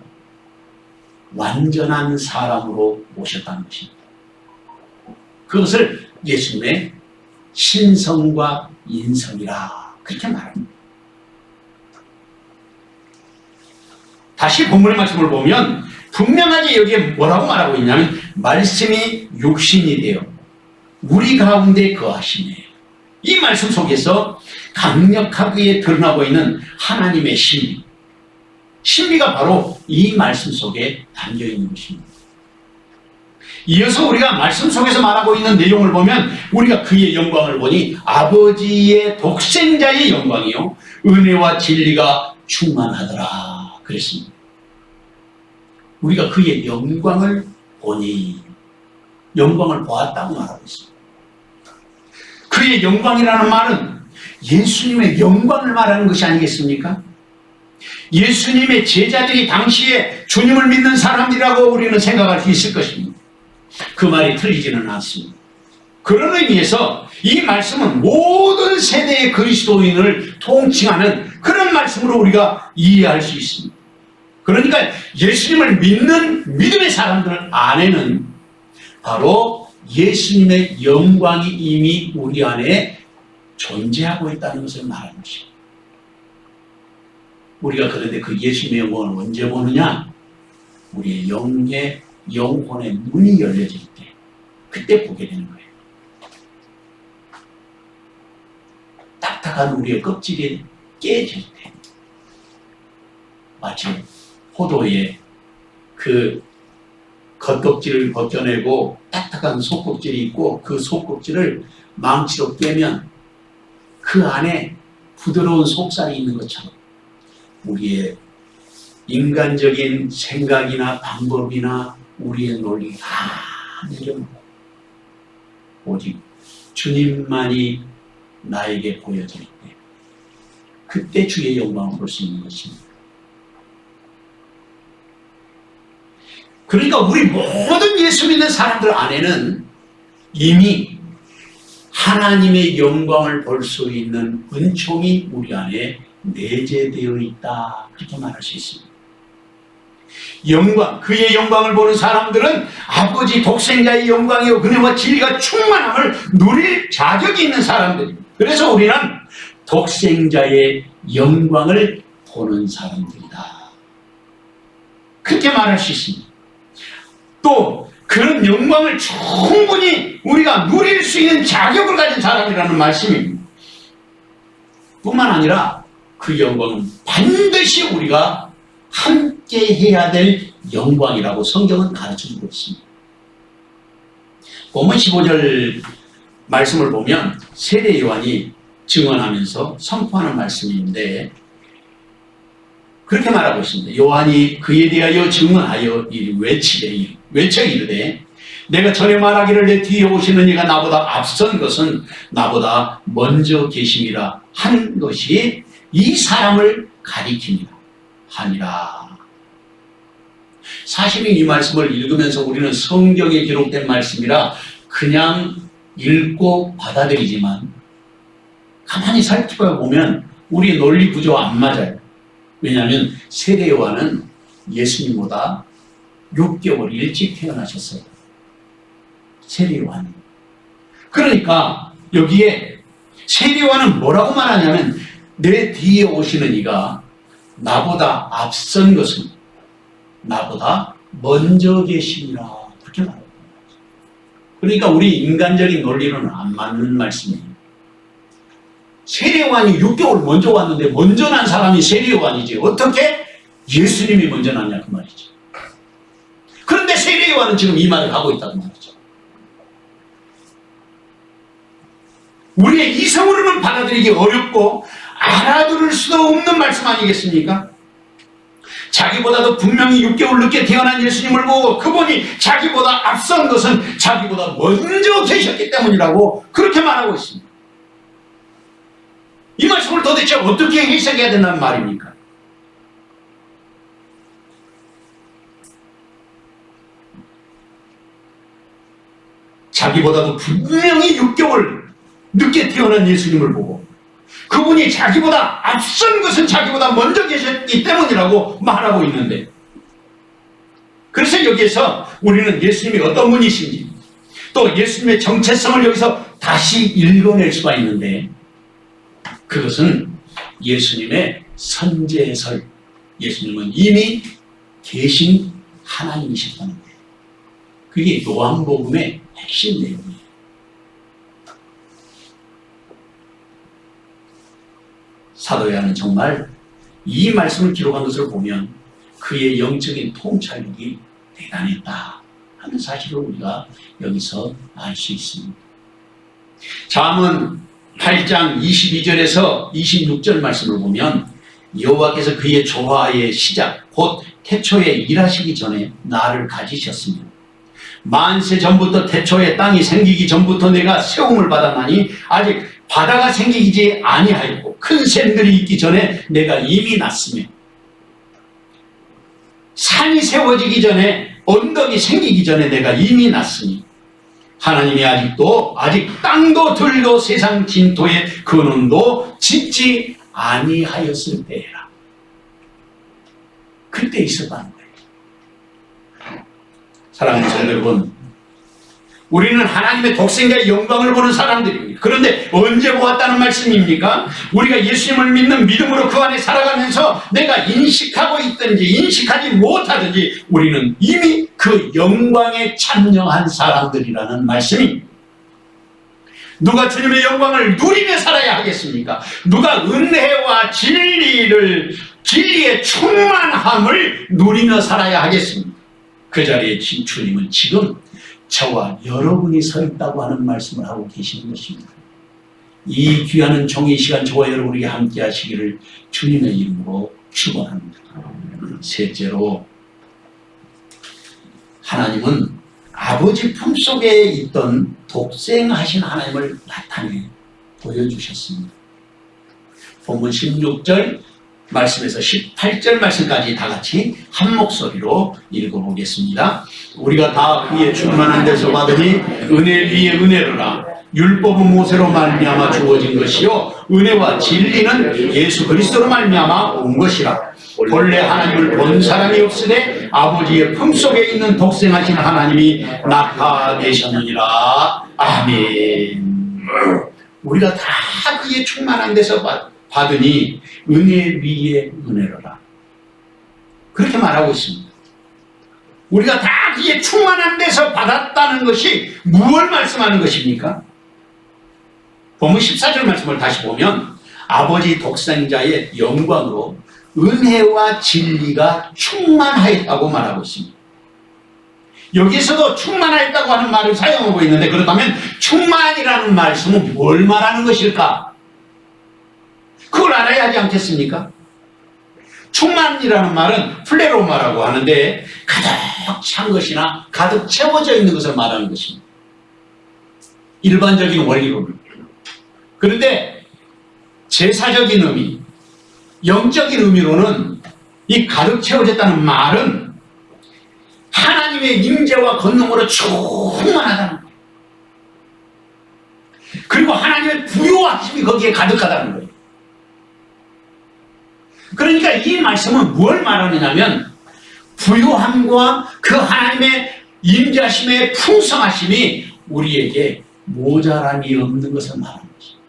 완전한 사람으로 오셨다는 것입니다. 그것을 예수님의 신성과 인성이라 그렇게 말합니다. 다시 본문의 말씀을 보면 분명하게 여기에 뭐라고 말하고 있냐면 말씀이 육신이 되어 우리 가운데 거하시네. 이 말씀 속에서 강력하게 드러나고 있는 하나님의 신비, 신비가 바로 이 말씀 속에 담겨 있는 것입니다. 이어서 우리가 말씀 속에서 말하고 있는 내용을 보면 우리가 그의 영광을 보니 아버지의 독생자의 영광이요 은혜와 진리가 충만하더라 그랬습니다. 우리가 그의 영광을 보니, 영광을 보았다고 말하고 있습니다. 그의 영광이라는 말은 예수님의 영광을 말하는 것이 아니겠습니까? 예수님의 제자들이 당시에 주님을 믿는 사람이라고 우리는 생각할 수 있을 것입니다. 그 말이 틀리지는 않습니다. 그런 의미에서 이 말씀은 모든 세대의 그리스도인을 통칭하는 그런 말씀으로 우리가 이해할 수 있습니다. 그러니까 예수님을 믿는 믿음의 사람들 안에는 바로 예수님의 영광이 이미 우리 안에 존재하고 있다는 것을 말하는 것입니다. 우리가 그런데 그 예수님의 영광을 언제 보느냐? 우리의 영혼의 눈이 열려질 때, 그때 보게 되는 거예요. 딱딱한 우리의 껍질이 깨질 때, 마치 포도의 그 겉껍질을 벗겨내고 딱딱한 속껍질이 있고 그 속껍질을 망치로 깨면 그 안에 부드러운 속살이 있는 것처럼 우리의 인간적인 생각이나 방법이나 우리의 논리가 다 내려놓고 오직 주님만이 나에게 보여질 때, 그때 주의 영광을 볼 수 있는 것입니다. 그러니까 우리 모든 예수 믿는 사람들 안에는 이미 하나님의 영광을 볼 수 있는 은총이 우리 안에 내재되어 있다, 그렇게 말할 수 있습니다. 영광, 그의 영광을 보는 사람들은 아버지 독생자의 영광이요 은혜와 진리가 충만함을 누릴 자격이 있는 사람들입니다. 그래서 우리는 독생자의 영광을 보는 사람들이다, 그렇게 말할 수 있습니다. 또 그런 영광을 충분히 우리가 누릴 수 있는 자격을 가진 사람이라는 말씀입니다. 뿐만 아니라 그 영광은 반드시 우리가 함께 해야 될 영광이라고 성경은 가르쳐주고 있습니다. 본문 15절 말씀을 보면 세례 요한이 증언하면서 선포하는 말씀인데 그렇게 말하고 있습니다. 요한이 그에 대하여 증언하여 외쳐 이르되 내가 전에 말하기를 내 뒤에 오시는 이가 나보다 앞선 것은 나보다 먼저 계심이라 한 것이 이 사람을 가리킵니다 하니라. 사실은 이 말씀을 읽으면서 우리는 성경에 기록된 말씀이라 그냥 읽고 받아들이지만 가만히 살펴보면 우리의 논리 구조와 안 맞아요. 왜냐하면 세례 요한은 예수님보다 6개월 일찍 태어나셨어요. 세례 요한은. 그러니까 여기에 세례 요한은 뭐라고 말하냐면 내 뒤에 오시는 이가 나보다 앞선 것은 나보다 먼저 계시니라, 그렇게 말합니다. 그러니까 우리 인간적인 논리로는 안 맞는 말씀이에요. 세례 요한이 6개월 먼저 왔는데 먼저 난 사람이 세례 요한이지 어떻게 예수님이 먼저 났냐 그 말이죠. 그런데 세례 요한은 지금 이 말을 하고 있다고 말이죠. 우리의 이성으로는 받아들이기 어렵고 알아들을 수도 없는 말씀 아니겠습니까? 자기보다도 분명히 6개월 늦게 태어난 예수님을 보고 그분이 자기보다 앞선 것은 자기보다 먼저 계셨기 때문이라고 그렇게 말하고 있습니다. 이 말씀을 도대체 어떻게 해석해야 된다는 말입니까? 자기보다도 분명히 6개월 늦게 태어난 예수님을 보고 그분이 자기보다 앞선 것은 자기보다 먼저 계셨기 때문이라고 말하고 있는데, 그래서 여기에서 우리는 예수님이 어떤 분이신지 또 예수님의 정체성을 여기서 다시 읽어낼 수가 있는데, 그것은 예수님의 선제설, 예수님은 이미 계신 하나님이셨다는 거예요. 그게 요한복음의 핵심 내용이에요. 사도 요한은 정말 이 말씀을 기록한 것을 보면 그의 영적인 통찰력이 대단했다 하는 사실을 우리가 여기서 알 수 있습니다. 잠언 8장 22절에서 26절 말씀을 보면 여호와께서 그의 조화의 시작 곧 태초에 일하시기 전에 나를 가지셨으며 만세 전부터 태초에 땅이 생기기 전부터 내가 세움을 받았나니 아직 바다가 생기지 아니하였고 큰 샘들이 있기 전에 내가 이미 났으며 산이 세워지기 전에 언덕이 생기기 전에 내가 이미 났으니 하나님이 아직 땅도 들도 세상 진토의 근원도 짓지 아니하였을 때라. 그때 있었다는 거예요. 사랑하는 성도 여러분, 우리는 하나님의 독생자의 영광을 보는 사람들입니다. 그런데 언제 보았다는 말씀입니까? 우리가 예수님을 믿는 믿음으로 그 안에 살아가면서 내가 인식하고 있든지 인식하지 못하든지 우리는 이미 그 영광에 참여한 사람들이라는 말씀입니다. 누가 주님의 영광을 누리며 살아야 하겠습니까? 누가 은혜와 진리의 충만함을 누리며 살아야 하겠습니까? 그 자리에 주님은 지금 저와 여러분이 서 있다고 하는 말씀을 하고 계시는 것입니다. 이 귀한 종의 시간 저와 여러분에게 함께 하시기를 주님의 이름으로 축원합니다. 셋째로, 하나님은 아버지 품속에 있던 독생하신 하나님을 나타내 보여주셨습니다. 본문 16절 말씀에서 18절 말씀까지 다 같이 한 목소리로 읽어보겠습니다. 우리가 다 그의 충만한 데서 받으니 은혜 위에 은혜로라. 율법은 모세로 말미암아 주어진 것이요 은혜와 진리는 예수 그리스도로 말미암아 온 것이라. 본래 하나님을 본 사람이 없으되 아버지의 품속에 있는 독생하신 하나님이 나타내셨느니라. 아멘. 우리가 다 그의 충만한 데서 받으니 은혜 위에 은혜로라. 그렇게 말하고 있습니다. 우리가 다 그의 충만한 데서 받았다는 것이 무엇을 말씀하는 것입니까? 본문 14절 말씀을 다시 보면 아버지 독생자의 영광으로 은혜와 진리가 충만하였다고 말하고 있습니다. 여기서도 충만하였다고 하는 말을 사용하고 있는데, 그렇다면 충만이라는 말씀은 뭘 말하는 것일까? 그걸 알아야 하지 않겠습니까? 충만이라는 말은 플레로마라고 하는데 가득 찬 것이나 가득 채워져 있는 것을 말하는 것입니다. 일반적인 원리로는. 그런데 제사적인 의미, 영적인 의미로는 이 가득 채워졌다는 말은 하나님의 임재와 권능으로 충만하다는 거예요. 그리고 하나님의 부요하심이 거기에 가득하다는 거예요. 그러니까 이 말씀은 뭘 말하느냐면 부요함과 그 하나님의 임재하심의 풍성하심이 우리에게 모자람이 없는 것을 말하는 것입니다.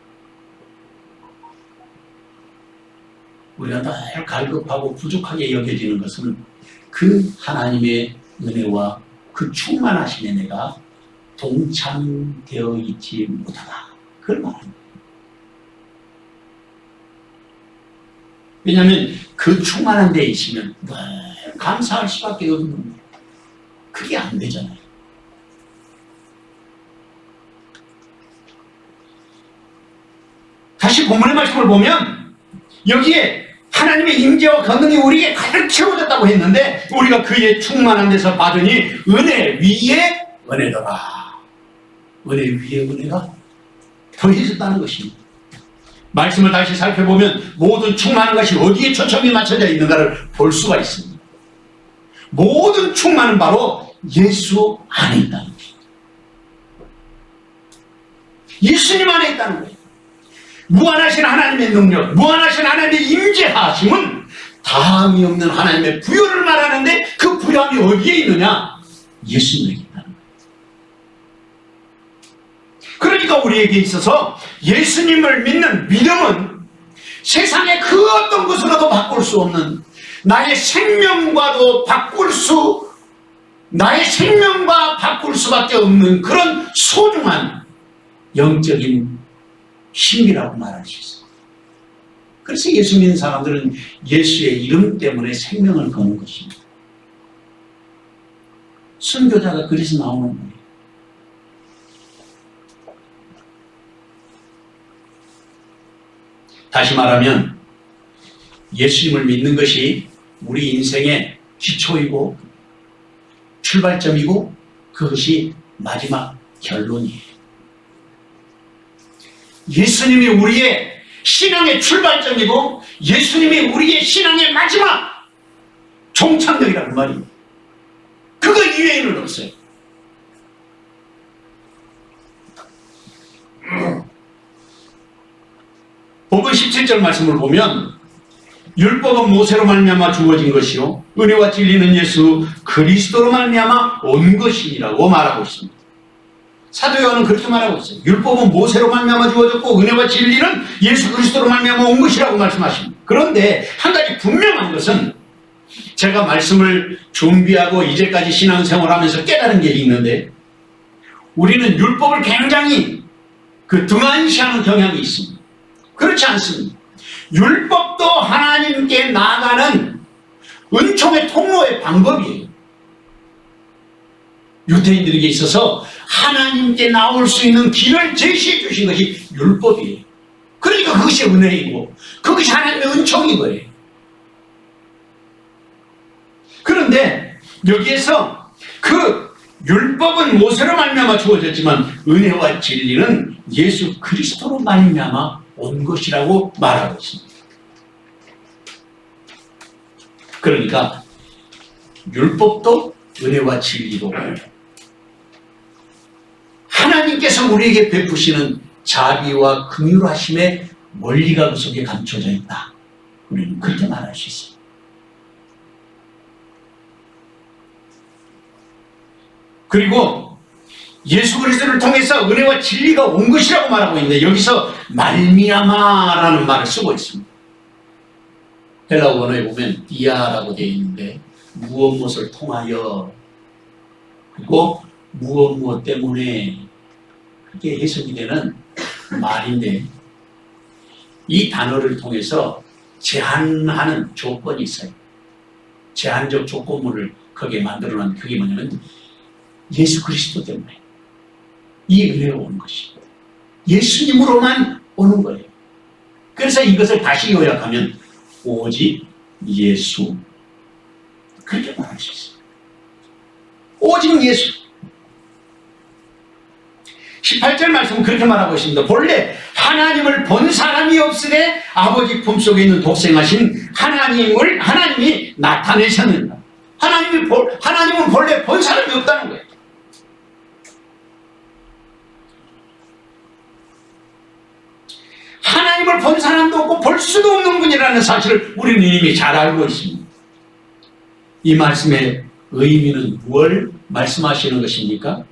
우리가 늘 갈급하고 부족하게 여겨지는 것은 그 하나님의 은혜와 그 충만하심에 내가 동참되어 있지 못하다. 그걸 말합니다. 왜냐하면 그 충만한 데에 있으면 감사할 수밖에 없는 거예요. 그게 안 되잖아요. 다시 본문의 말씀을 보면 여기에 하나님의 임재와 권능이 우리에게 가득 채워졌다고 했는데 우리가 그의 충만한 데서 받으니 은혜 위에 은혜더라. 은혜 위에 은혜가 더해졌다는 것입니다. 말씀을 다시 살펴보면 모든 충만한 것이 어디에 초점이 맞춰져 있는가를 볼 수가 있습니다. 모든 충만은 바로 예수 안에 있다는 것입니다. 예수님 안에 있다는 거예요. 무한하신 하나님의 능력, 무한하신 하나님의 임재하심은 다함이 없는 하나님의 부요를 말하는데 그 부요함이 어디에 있느냐? 예수님에게 있다는 거예요. 그러니까 우리에게 있어서 예수님을 믿는 믿음은 세상의 그 어떤 것으로도 바꿀 수 없는 나의 생명과 바꿀 수밖에 없는 그런 소중한 영적인 힘이라고 말할 수 있어요. 그래서 예수 믿는 사람들은 예수의 이름 때문에 생명을 거는 것입니다. 순교자가 그래서 나오는 거예요. 다시 말하면 예수님을 믿는 것이 우리 인생의 기초이고 출발점이고 그것이 마지막 결론이에요. 예수님이 우리의 신앙의 출발점이고 예수님이 우리의 신앙의 마지막 종착역이라는 말이에요. 그거 이외에는 없어요. 복음 17절 말씀을 보면 율법은 모세로 말미암아 주어진 것이요 은혜와 진리는 예수 그리스도로 말미암아 온 것이라고 말하고 있습니다. 사도 요한은 그렇게 말하고 있어요. 율법은 모세로 말미암아 주어졌고 은혜와 진리는 예수 그리스도로 말미암아 온 것이라고 말씀하십니다. 그런데 한 가지 분명한 것은 제가 말씀을 준비하고 이제까지 신앙생활하면서 깨달은 게 있는데 우리는 율법을 굉장히 등한시하는 경향이 있습니다. 그렇지 않습니다. 율법도 하나님께 나아가는 은총의 통로의 방법이에요. 유대인들에게 있어서 하나님께 나올 수 있는 길을 제시해 주신 것이 율법이에요. 그러니까 그것이 은혜이고 그것이 하나님의 은총인 거예요. 그런데 여기에서 그 율법은 모세로 말미암아 주어졌지만 은혜와 진리는 예수 그리스도로 말미암아 온 것이라고 말하고 있습니다. 그러니까 율법도 은혜와 진리도 하나님께서 우리에게 베푸시는 자비와 긍휼하심의 원리가 그 속에 감춰져 있다. 우리는 그렇게 말할 수 있습니다. 그리고 예수 그리스도를 통해서 은혜와 진리가 온 것이라고 말하고 있는데 여기서 말미암아라는 말을 쓰고 있습니다. 헬라어 원어에 보면 디아라고 되어 있는데 무엇을 통하여 그리고 무엇 때문에 그게 해석이 되는 말인데 이 단어를 통해서 제한하는 조건이 있어요. 제한적 조건물을 거기에 만들어놓은 그게 뭐냐면 예수 그리스도 때문에 이 은혜가 오는 것입니다. 예수님으로만 오는 거예요. 그래서 이것을 다시 요약하면 오직 예수 그렇게 말할 수 있어요. 오직 예수. 18절 말씀은 그렇게 말하고 있습니다. 본래 하나님을 본 사람이 없으되 아버지 품속에 있는 독생하신 하나님이 나타내셨는다. 하나님은 본래 본 사람이 없다는 거예요. 하나님을 본 사람도 없고 볼 수도 없는 분이라는 사실을 우리는 이미 잘 알고 있습니다. 이 말씀의 의미는 무엇을 말씀하시는 것입니까?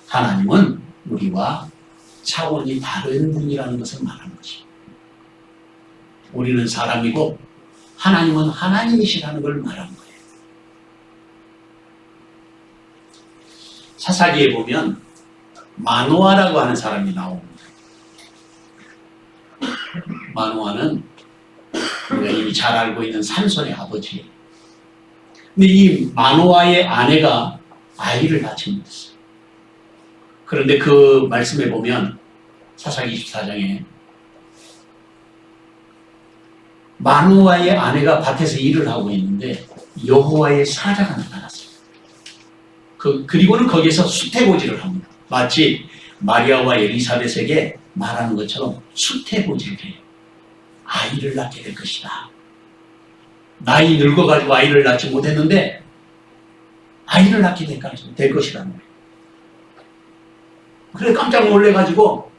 하나님은 우리와 차원이 다른 분이라는 것을 말하는 것입니다. 우리는 사람이고 하나님은 하나님이시라는 걸 말하는 거예요. 사사기에 보면 마노아라고 하는 사람이 나옵니다. 마노아는 우리가 이미 잘 알고 있는 삼손의 아버지예요. 근데 이 마노아의 아내가 아이를 낳지 못했어요. 그런데 그 말씀에 보면 사사기 24장에 마노아의 아내가 밭에서 일을 하고 있는데 여호와의 사자가 나타났어요. 그리고는 거기에서 수태고지를 합니다. 마치 마리아와 엘리사벳에게 말하는 것처럼 수태고지를 해요. 아이를 낳게 될 것이다. 나이 늙어가지고 아이를 낳지 못했는데 아이를 낳게 될 것이라는 거예요. 그래 깜짝 놀래가지고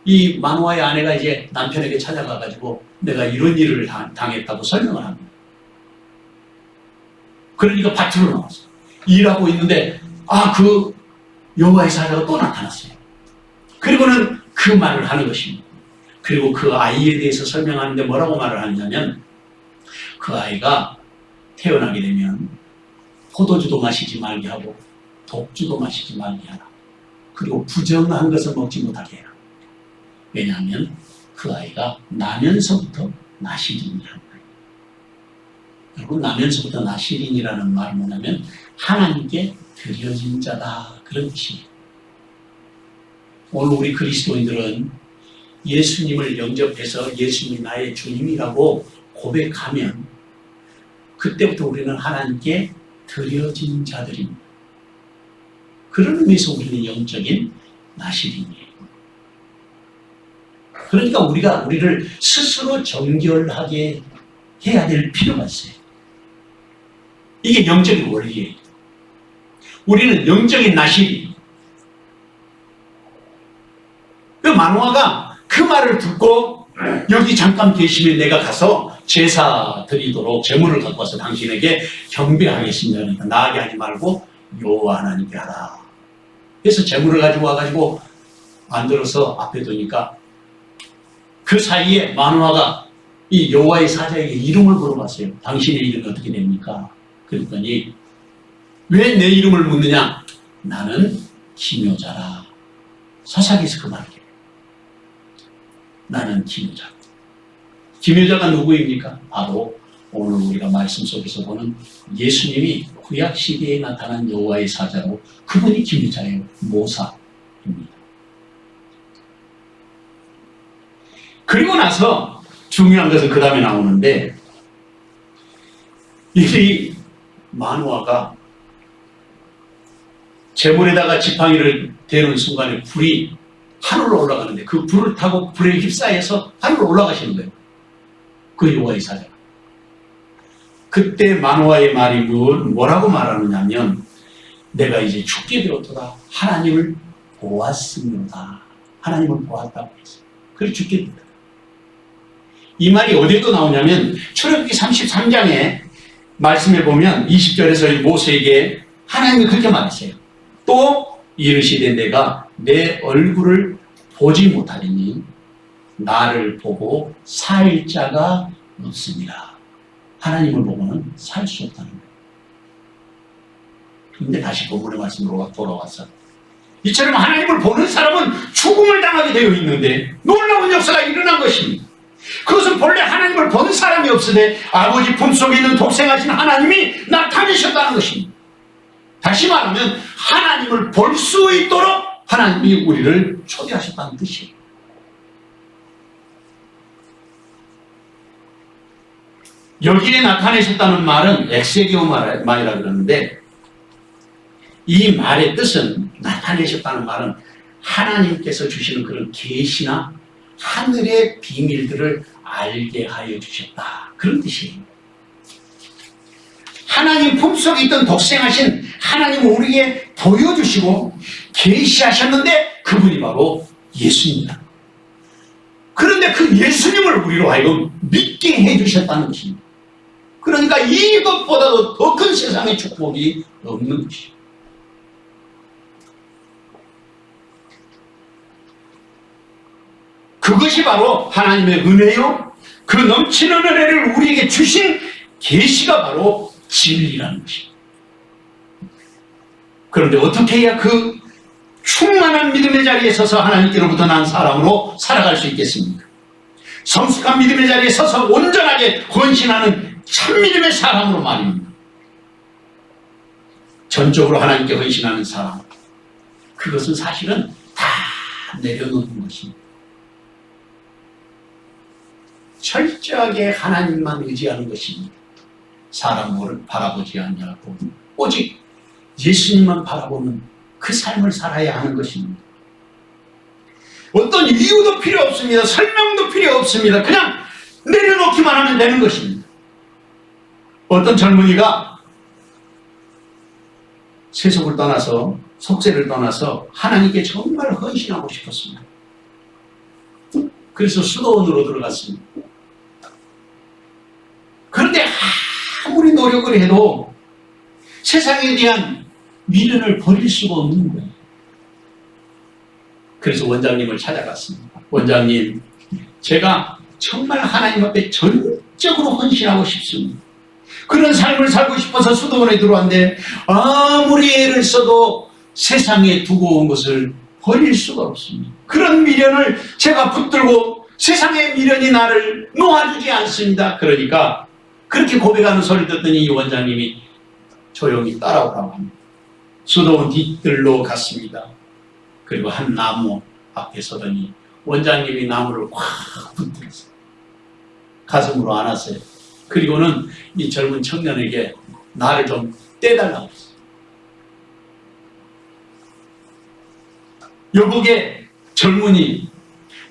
이 마노아의 아내가 이제 남편에게 찾아가가지고 내가 이런 일을 당했다고 설명을 합니다. 그러니까 밭으로 나왔어요. 일하고 있는데 그 여호와의 사자가 또 나타났어요. 그리고는 그 말을 하는 것입니다. 그리고 그 아이에 대해서 설명하는데 뭐라고 말을 하냐면 그 아이가 태어나게 되면 포도주도 마시지 말게 하고 독주도 마시지 말게 하라. 그리고 부정한 것을 먹지 못하게 해라. 왜냐하면 그 아이가 나면서부터 나시린이라는 거예요. 여러분, 나면서부터 나시린이라는 말은 뭐냐면 하나님께 드려진 자다, 그런 뜻이에요. 오늘 우리 그리스도인들은 예수님을 영접해서 예수님이 나의 주님이라고 고백하면 그때부터 우리는 하나님께 드려진 자들입니다. 그런 의미에서 우리는 영적인 나시린이에요. 그러니까 우리가 우리를 스스로 정결하게 해야 될 필요가 있어요. 이게 영적인 원리예요. 우리는 영적인 나시린. 그 마노아가 그 말을 듣고 여기 잠깐 계시면 내가 가서 제사 드리도록 제물을 갖고 와서 당신에게 경배하겠습니다. 그러니까 나에게 하지 말고 여호와 하나님께 하라. 그래서 제물을 가지고 와가지고 만들어서 앞에 두니까 그 사이에 마노아가 이 여호와의 사자에게 이름을 물어봤어요. 당신의 이름이 어떻게 됩니까? 그랬더니 왜 내 이름을 묻느냐? 나는 기묘자라. 사사기에서 그 말이에요. 나는 기묘자. 기묘자가 누구입니까? 바로 오늘 우리가 말씀 속에서 보는 예수님이 구약 시대에 나타난 여호와의 사자로 그분이 기묘자예요. 모사입니다. 그리고 나서 중요한 것은 그 다음에 나오는데 이 마노아가 제물에다가 지팡이를 대는 순간에 불이 하늘로 올라가는데 그 불을 타고 불에 휩싸여서 하늘로 올라가시는 거예요. 그 여호와의 사자. 그때 마노아의 말이 뭐라고 말하느냐면 내가 이제 죽게 되었도다. 하나님을 보았습니다. 하나님을 보았다고 했어요. 그래 죽게 된다. 이 말이 어디에도 나오냐면 출애굽기 33장에 말씀해 보면 20절에서 모세에게 하나님이 그렇게 말했어요. 또 이르시되 내가 내 얼굴을 보지 못하리니 나를 보고 살 자가 없습니다. 하나님을 보고는 살 수 없다는 거예요. 그런데 다시 본문의 말씀으로 돌아와서 이처럼 하나님을 보는 사람은 죽음을 당하게 되어 있는데 놀라운 역사가 일어난 것입니다. 그것은 본래 하나님을 본 사람이 없으되 아버지 품속에 있는 독생하신 하나님이 나타내셨다는 것입니다. 다시 말하면 하나님을 볼 수 있도록 하나님이 우리를 초대하셨다는 뜻이에요. 여기에 나타내셨다는 말은 엑세게오 말이라 그러는데 이 말의 뜻은 나타내셨다는 말은 하나님께서 주시는 그런 계시나 하늘의 비밀들을 알게 하여 주셨다. 그런 뜻이에요. 하나님 품속에 있던 독생하신 하나님을 우리에게 보여주시고 계시하셨는데 그분이 바로 예수입니다. 그런데 그 예수님을 우리로 하여금 믿게 해주셨다는 것입니다. 그러니까 이것보다도 더 큰 세상의 축복이 없는 것이죠. 그것이 바로 하나님의 은혜요. 그 넘치는 은혜를 우리에게 주신 계시가 바로 진리라는 것입니다. 그런데 어떻게 해야 그 충만한 믿음의 자리에 서서 하나님께로부터 난 사람으로 살아갈 수 있겠습니까? 성숙한 믿음의 자리에 서서 온전하게 헌신하는 참 믿음의 사람으로 말입니다. 전적으로 하나님께 헌신하는 사람. 그것은 사실은 다 내려놓는 것입니다. 철저하게 하나님만 의지하는 것입니다. 사람을 바라보지 않냐고 오직 예수님만 바라보는 그 삶을 살아야 하는 것입니다. 어떤 이유도 필요 없습니다. 설명도 필요 없습니다. 그냥 내려놓기만 하면 되는 것입니다. 어떤 젊은이가 세속을 떠나서 속세를 떠나서 하나님께 정말 헌신하고 싶었습니다. 그래서 수도원으로 들어갔습니다. 그런데 아무리 노력을 해도 세상에 대한 미련을 버릴 수가 없는 거예요. 그래서 원장님을 찾아갔습니다. 원장님, 제가 정말 하나님 앞에 전적으로 헌신하고 싶습니다. 그런 삶을 살고 싶어서 수도원에 들어왔는데 아무리 애를 써도 세상에 두고 온 것을 버릴 수가 없습니다. 그런 미련을 제가 붙들고 세상의 미련이 나를 놓아주지 않습니다. 그러니까 그렇게 고백하는 소리 듣더니 이 원장님이 조용히 따라오라고 합니다. 수도원 뒤뜰로 갔습니다. 그리고 한 나무 앞에 서더니 원장님이 나무를 확 붙들었어요. 가슴으로 안았어요. 그리고는 이 젊은 청년에게 나를 좀 떼달라고 했어요. 여보게 젊은이,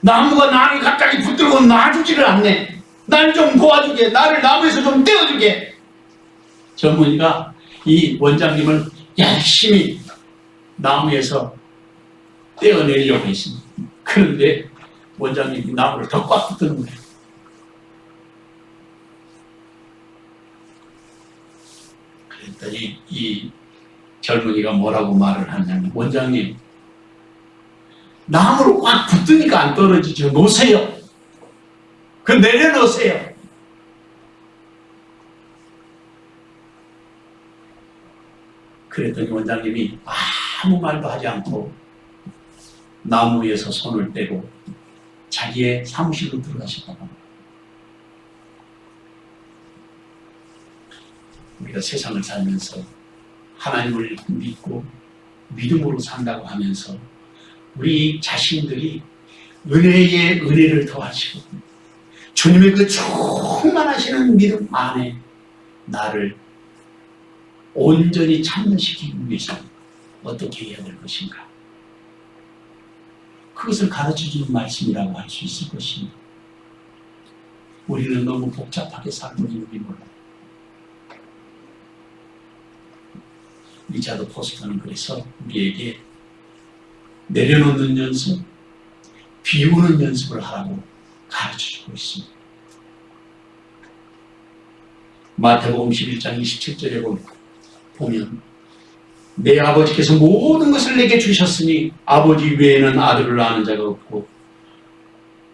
나무가 나를 갑자기 붙들고 놔주지를 않네. 날 좀 도와주게. 나를 나무에서 좀 떼어주게. 젊은이가 이 원장님을 열심히 나무에서 떼어내려고 했습니다. 그런데 원장님이 나무를 더 꽉 붙드는 거예요. 그랬더니 이 젊은이가 뭐라고 말을 하냐면, 원장님, 나무를 꽉 붙으니까 안 떨어지죠. 놓으세요. 그 내려놓으세요. 그랬더니 원장님이 아무 말도 하지 않고 나무 위에서 손을 떼고 자기의 사무실로 들어가셨다고 합니다. 우리가 세상을 살면서 하나님을 믿고 믿음으로 산다고 하면서 우리 자신들이 은혜에 은혜를 더하시고 주님의 그 충만하시는 믿음 안에 나를 온전히 참여시키기 위해서 어떻게 해야 될 것인가? 그것을 가르쳐주는 말씀이라고 할 수 있을 것입니다. 우리는 너무 복잡하게 살고 있는지 몰라요. 리차드 포스터는 그래서 우리에게 내려놓는 연습, 비우는 연습을 하라고 가르쳐주고 있습니다. 마태복음 11장 27절에 보면 내 아버지께서 모든 것을 내게 주셨으니 아버지 외에는 아들을 아는 자가 없고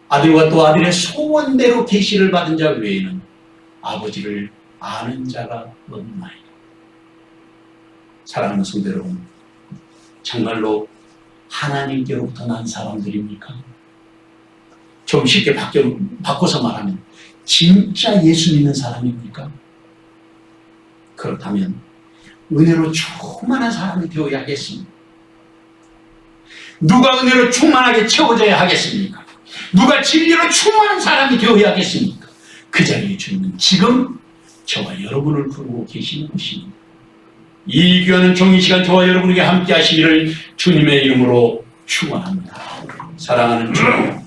아들과 또 아들의 소원대로 계시를 받은 자 외에는 아버지를 아는 자가 없나이다. 사랑하는 성도 여러분, 정말로 하나님께로부터 난 사람들입니까? 좀 쉽게 바꿔서 말하면 진짜 예수 믿는 사람입니까? 그렇다면 은혜로 충만한 사람이 되어야 하겠습니다. 누가 은혜로 충만하게 채워져야 하겠습니까? 누가 진리로 충만한 사람이 되어야 하겠습니까? 그 자리에 주님은 지금 저와 여러분을 부르고 계시는 것입니다. 이 귀한 종이 시간 저와 여러분에게 함께 하시기를 주님의 이름으로 축원합니다. 사랑하는 주님,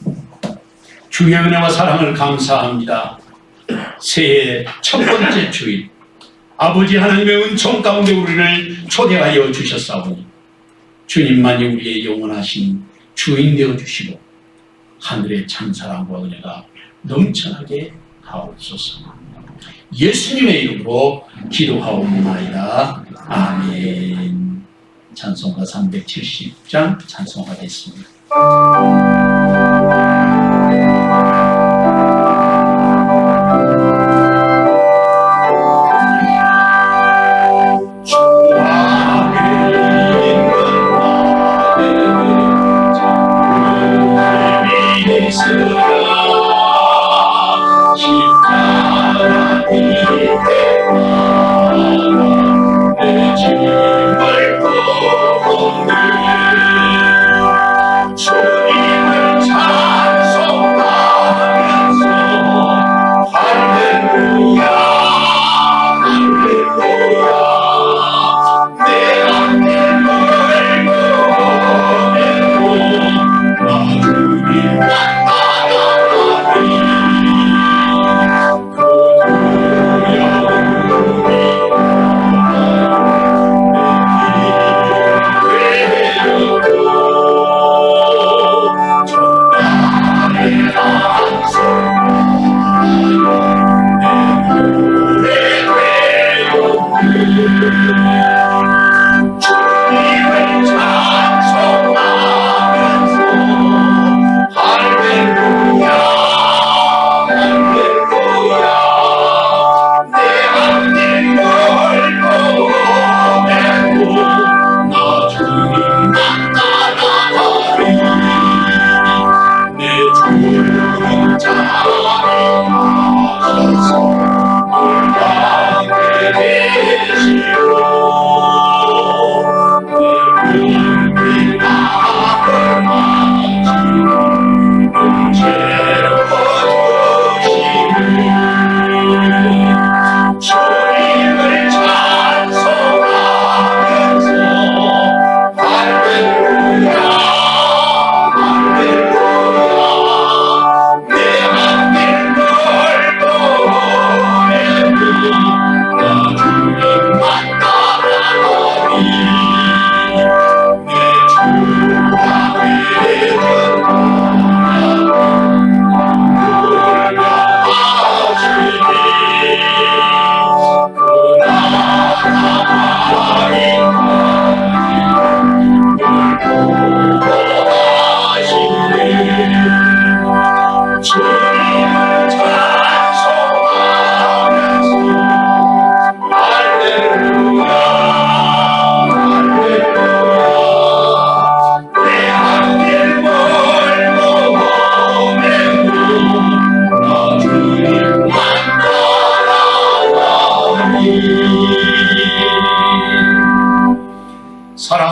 주의 은혜와 사랑을 감사합니다. 새해 첫 번째 주일, 아버지 하나님의 은총 가운데 우리를 초대하여 주셨사오니 주님만이 우리의 영원하신 주인 되어 주시고 하늘의 찬사랑과 은혜가 넘쳐나게 하옵소서. 예수님의 이름으로 기도하옵나이다. 아멘. 찬송가 370장 찬송하겠습니다. 주님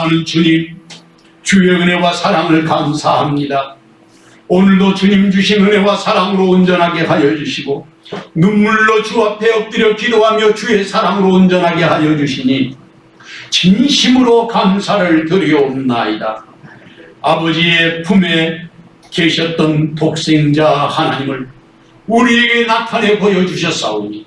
사랑하는 주님, 주의 은혜와 사랑을 감사합니다. 오늘도 주님 주신 은혜와 사랑으로 온전하게 하여 주시고 눈물로 주 앞에 엎드려 기도하며 주의 사랑으로 온전하게 하여 주시니 진심으로 감사를 드리옵나이다. 아버지의 품에 계셨던 독생자 하나님을 우리에게 나타내 보여주셨사오니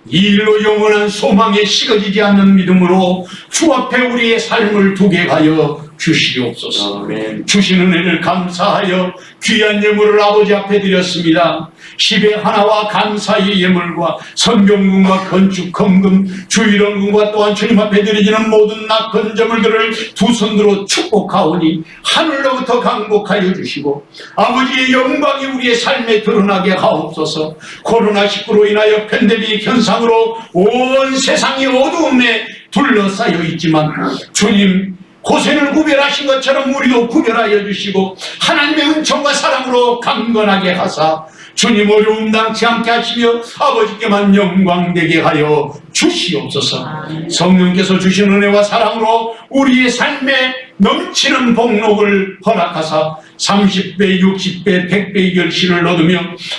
이 일로 영원한 소망에 식어지지 않는 믿음으로 주 앞에 우리의 삶을 두게 하여 주시옵소서. 아멘. 주신 은혜를 감사하여 귀한 예물을 아버지 앞에 드렸습니다. 10의 하나와 감사의 예물과 성경금과 건축 헌금, 주일원금과 또한 주님 앞에 드려지는 모든 낙헌 제물들을 두 손으로 축복하오니 하늘로부터 강복하여 주시고 아버지의 영광이 우리의 삶에 드러나게 하옵소서. 코로나19로 인하여 팬데믹 현상으로 온 세상이 어두움에 둘러싸여 있지만 주님 고생을 구별하신 것처럼 우리도 구별하여 주시고 하나님의 은총과 사랑으로 강건하게 하사 주님 어려움 당치 않게 하시며 아버지께만 영광되게 하여 주시옵소서. 성령께서 주신 은혜와 사랑으로 우리의 삶에 넘치는 복록을 허락하사 30배, 60배, 100배의 결실을 얻으며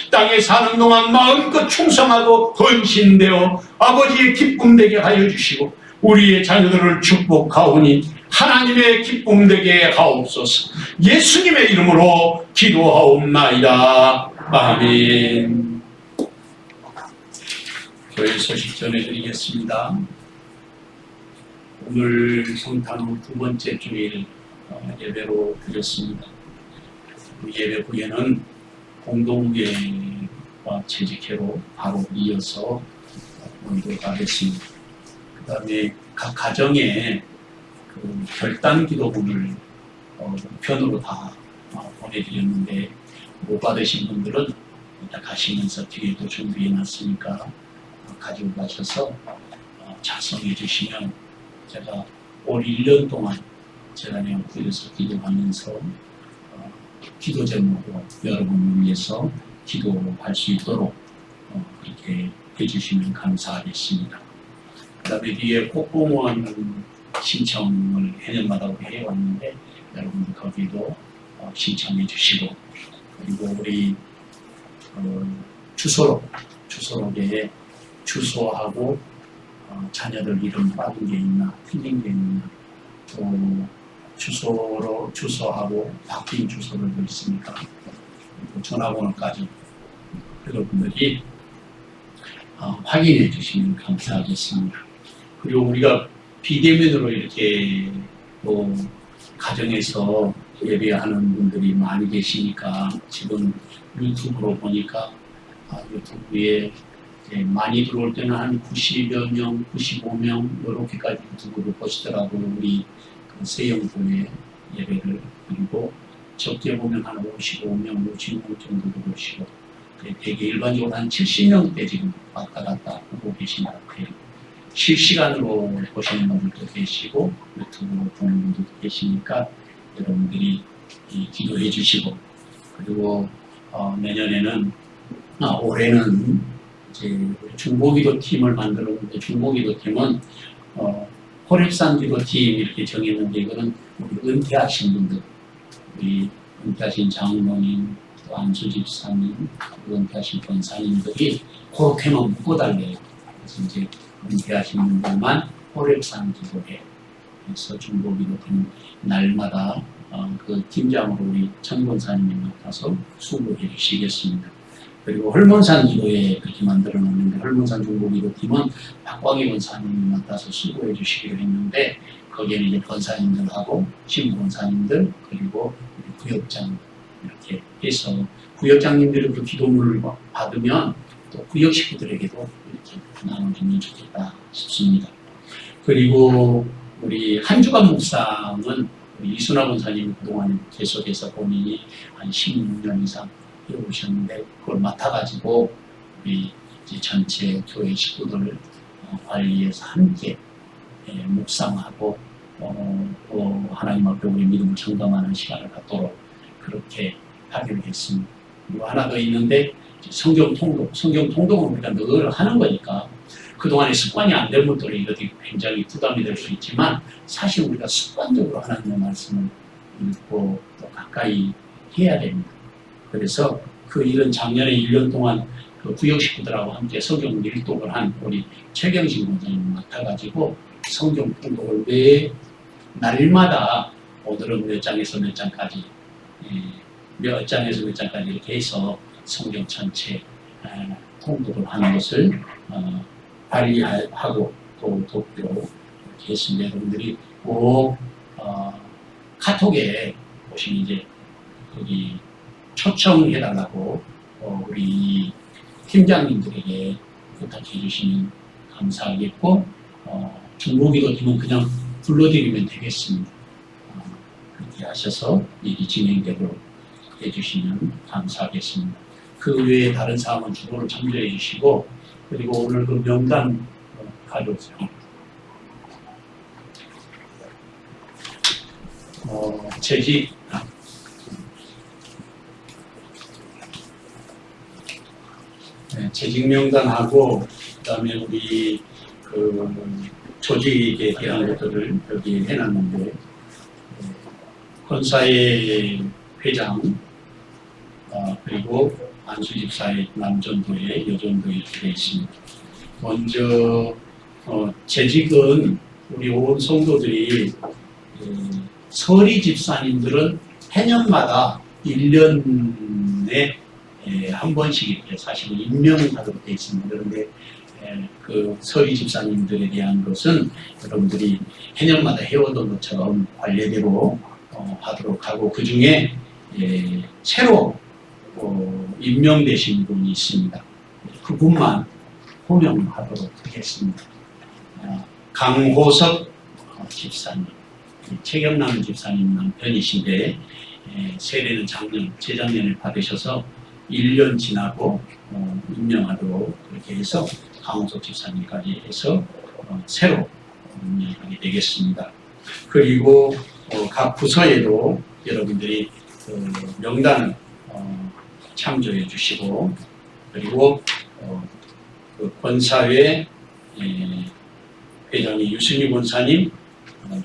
땅에 사는 동안 마음껏 충성하고 헌신되어 아버지의 기쁨 되게 하여 주시고 우리의 자녀들을 축복하오니 하나님의 기쁨 되게 하옵소서. 예수님의 이름으로 기도하옵나이다. 아멘. 교회 소식 전해드리겠습니다. 오늘 성탄 후 두 번째 주일 예배로 드렸습니다. 예배 후에는 공동예와 재직회로 바로 이어서 오늘도 하겠습니다. 그 다음에 각 가정에 그 결단 기도문을 편으로 다 보내드렸는데 못 받으신 분들은 이따 가시면서 뒤에도 준비해 놨으니까 가지고 가셔서 작성해 주시면 제가 올 1년 동안 제가 구에서 기도하면서 기도 제목으로 여러분을 위해서 기도할 수 있도록 그렇게 해주시면 감사하겠습니다. 그 다음에 뒤에 꽃공원 신청을 해년마다 우리 해왔는데 여러분들 거기도 신청해 주시고 그리고 우리 주소록에 주소하고 자녀들 이름 빠진 게 있나 틀린 게 있나 또 주소하고 바뀐 주소들도 있으니까 전화번호까지 여러분들이 확인해 주시면 감사하겠습니다. 그리고 우리가 비대면으로 이렇게 또 가정에서 예배하는 분들이 많이 계시니까 지금 유튜브로 보니까 유튜브에 많이 들어올 때는 한 90여 명, 95명 이렇게까지 유튜브를 보시더라고요. 우리 그 세영교회 예배를. 그리고 적게 보면 한 55명, 60명 정도도 보시고 되게 일반적으로 한 70명대 지금 왔다 갔다 보고 계신 것 같아요. 실시간으로 보시는 분들도 계시고 유튜브로 보는 분들도 계시니까 여러분들이 기도해 주시고 그리고 내년에는 올해는 이제 중보기도 팀을 만들었는데 중보기도 팀은 호랩산 기도팀 이렇게 정했는데 이거는 우리 은퇴하신 분들 우리 은퇴하신 장로님 또 안수 집사님 은퇴하신 권사님들이 그렇게만 묶어달래요. 그래서 이제 은퇴하신 분들만 호랩산 기도회 그래서 중보기도팀 날마다 그 팀장으로 우리 천권사님이 맡아서 수고해 주시겠습니다. 그리고 헐몬산 기도회 그렇게 만들어 놓는데 헐몬산 중보기도팀은 박광희 권사님이 맡아서 수고해 주시기로 했는데 거기에는 이제 권사님들하고 신부 권사님들 그리고 구역장 이렇게 해서 구역장님들이 그 기도문을 받으면 또 구역 식구들에게도 이렇게 나눠주면 좋겠다 싶습니다. 그리고 우리 한 주간 묵상은 우리 이순아 권사님이 그동안 계속해서 본인이 한 16년 이상 해오셨는데 그걸 맡아가지고 우리 이제 전체 교회 식구들을 관리해서 함께 묵상하고 또 하나님 앞에 우리 믿음을 점검하는 시간을 갖도록 그렇게 하기로 했습니다. 그리고 하나 더 있는데 성경 통독은 우리가 늘 하는 거니까 그동안에 습관이 안 된 분들은 이것이 굉장히 부담이 될 수 있지만 사실 우리가 습관적으로 하나님의 말씀을 읽고 또 가까이 해야 됩니다. 그래서 그 일은 작년에 1년 동안 그 구역 식구들하고 함께 성경 일독을 한 우리 최경신 권사님 맡아가지고 성경 통독을 매 날마다 오늘은 몇 장에서 몇 장까지 몇 장에서 몇 장까지 이렇게 해서 성경 전체 통독을 하는 것을 관리하고 또 돕기로 이렇게 했습니다. 여러분들이 꼭 카톡에 보시면 이제 거기 초청해달라고 우리 팀장님들에게 부탁해 주시면 감사하겠고 중국이도 되면 그냥 불러드리면 되겠습니다. 그렇게 하셔서 일이 진행되도록 해주시면 감사하겠습니다. 그 외에 다른 사항은 주보를 참조해 주시고 그리고 오늘 그 명단 가져오세요. 재직 재직 명단하고 그다음에 우리 그 조직에 대한 것들을 여기 해놨는데 권사의 회장 그리고 안수집사의 남전도회 여전도회 이렇게 되어 있습니다. 먼저 재직은 우리 온 성도들이 서리 집사님들은 해년마다 1년에 한 번씩 이렇게 사실 임명하도록 되어 있습니다. 그런데 그 서리 집사님들에 대한 것은 여러분들이 해년마다 해오던 것처럼 관례대로 하도록 하고 그 중에 새로 임명되신 분이 있습니다. 그분만 호명하도록 하겠습니다. 강호석 집사님, 최경남 집사님 남편이신데 세례는 재작년에 받으셔서 1년 지나고 임명하도록 그렇게 해서 강호석 집사님까지 해서 새로 임명하게 되겠습니다. 그리고 각 부서에도 여러분들이 명단을 참조해 주시고 그리고 그 권사회 회장이 유승희 권사님,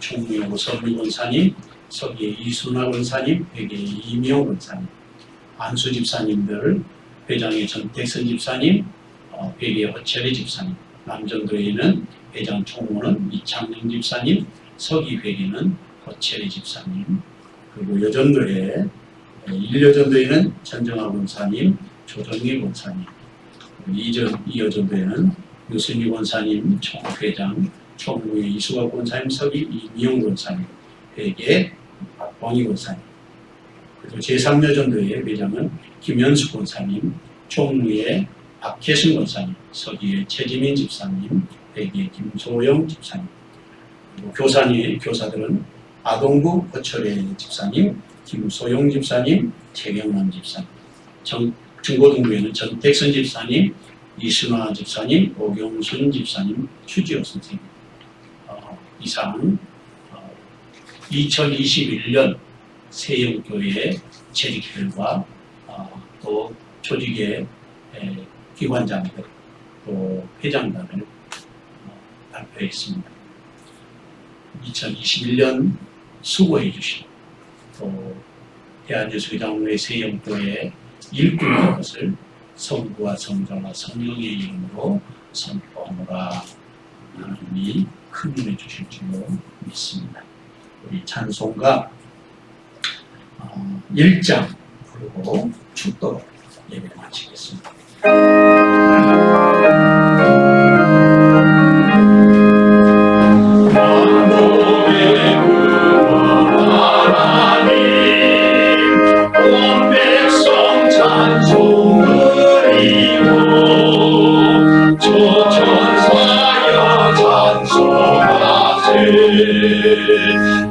총무의 오선미 권사님, 서기의 이순화 권사님, 회계의 이미영 권사님, 안수 집사님들, 회장의 전택선 집사님, 회계의 허철의 집사님, 남전도에는 회장 총무는 이창영 집사님, 서기 회계는 허철의 집사님, 그리고 여전도에 1여전도에는 전정화 권사님, 조정희 권사님, 이 여전도에는 유승희 권사님, 총회장, 총무의 이수가 권사님, 서기 이미영 권사님, 회계 박봉희 권사님, 그리고 제3여전도의 회장은 김현수 권사님, 총무의 박혜승 권사님, 서기의 최지민 집사님, 회계 김소영 집사님, 그리고 교사들은 아동부 허철의 집사님, 김소영 집사님, 최경남 집사님, 중고등부에는 전택선 집사님, 이순화 집사님, 오경순 집사님, 추지호 선생님. 이상 2021년 세영교회 재직들과 또 조직의 기관장들, 또 회장단을 발표했습니다. 2021년 수고해 주신 또 대한예수교장로회 세영교회 일꾼의 것을 성부와 성자와 성령의 이름으로 선포하노라. 하나님이 큰 은혜 주실 줄로 믿습니다. 우리 찬송가 1장 부르고 축도로 예배를 마치겠습니다.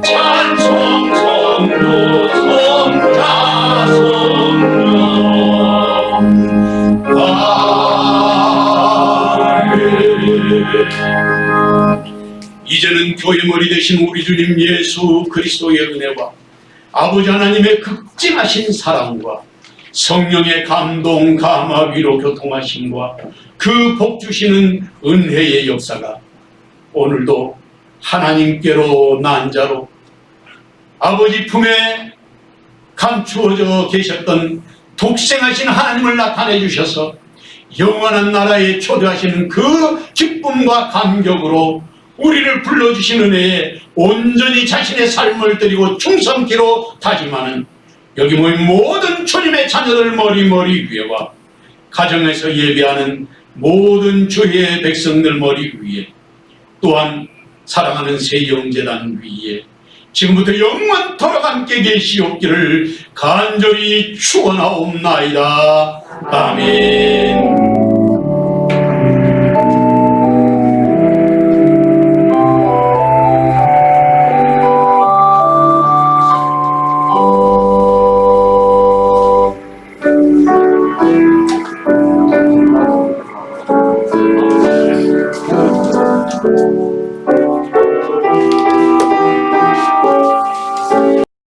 찬송 성도 성자 성령 이제는 교회 머리 되신 우리 주님 예수 그리스도의 은혜와 아버지 하나님의 극진하신 사랑과 성령의 감동, 감화, 위로, 교통하심과 그 복 주시는 은혜의 역사가 오늘도 하나님께로 난 자로 아버지 품에 감추어져 계셨던 독생하신 하나님을 나타내 주셔서 영원한 나라에 초대하시는 그 기쁨과 감격으로 우리를 불러주신 은혜에 온전히 자신의 삶을 드리고 충성키로 다짐하는 여기 모인 모든 주님의 자녀들 머리 위에와 가정에서 예배하는 모든 주의 백성들 머리 위에 또한 사랑하는 새 영재단 위에 지금부터 영원토록 함께 계시옵기를 간절히 축원하옵나이다. 아멘.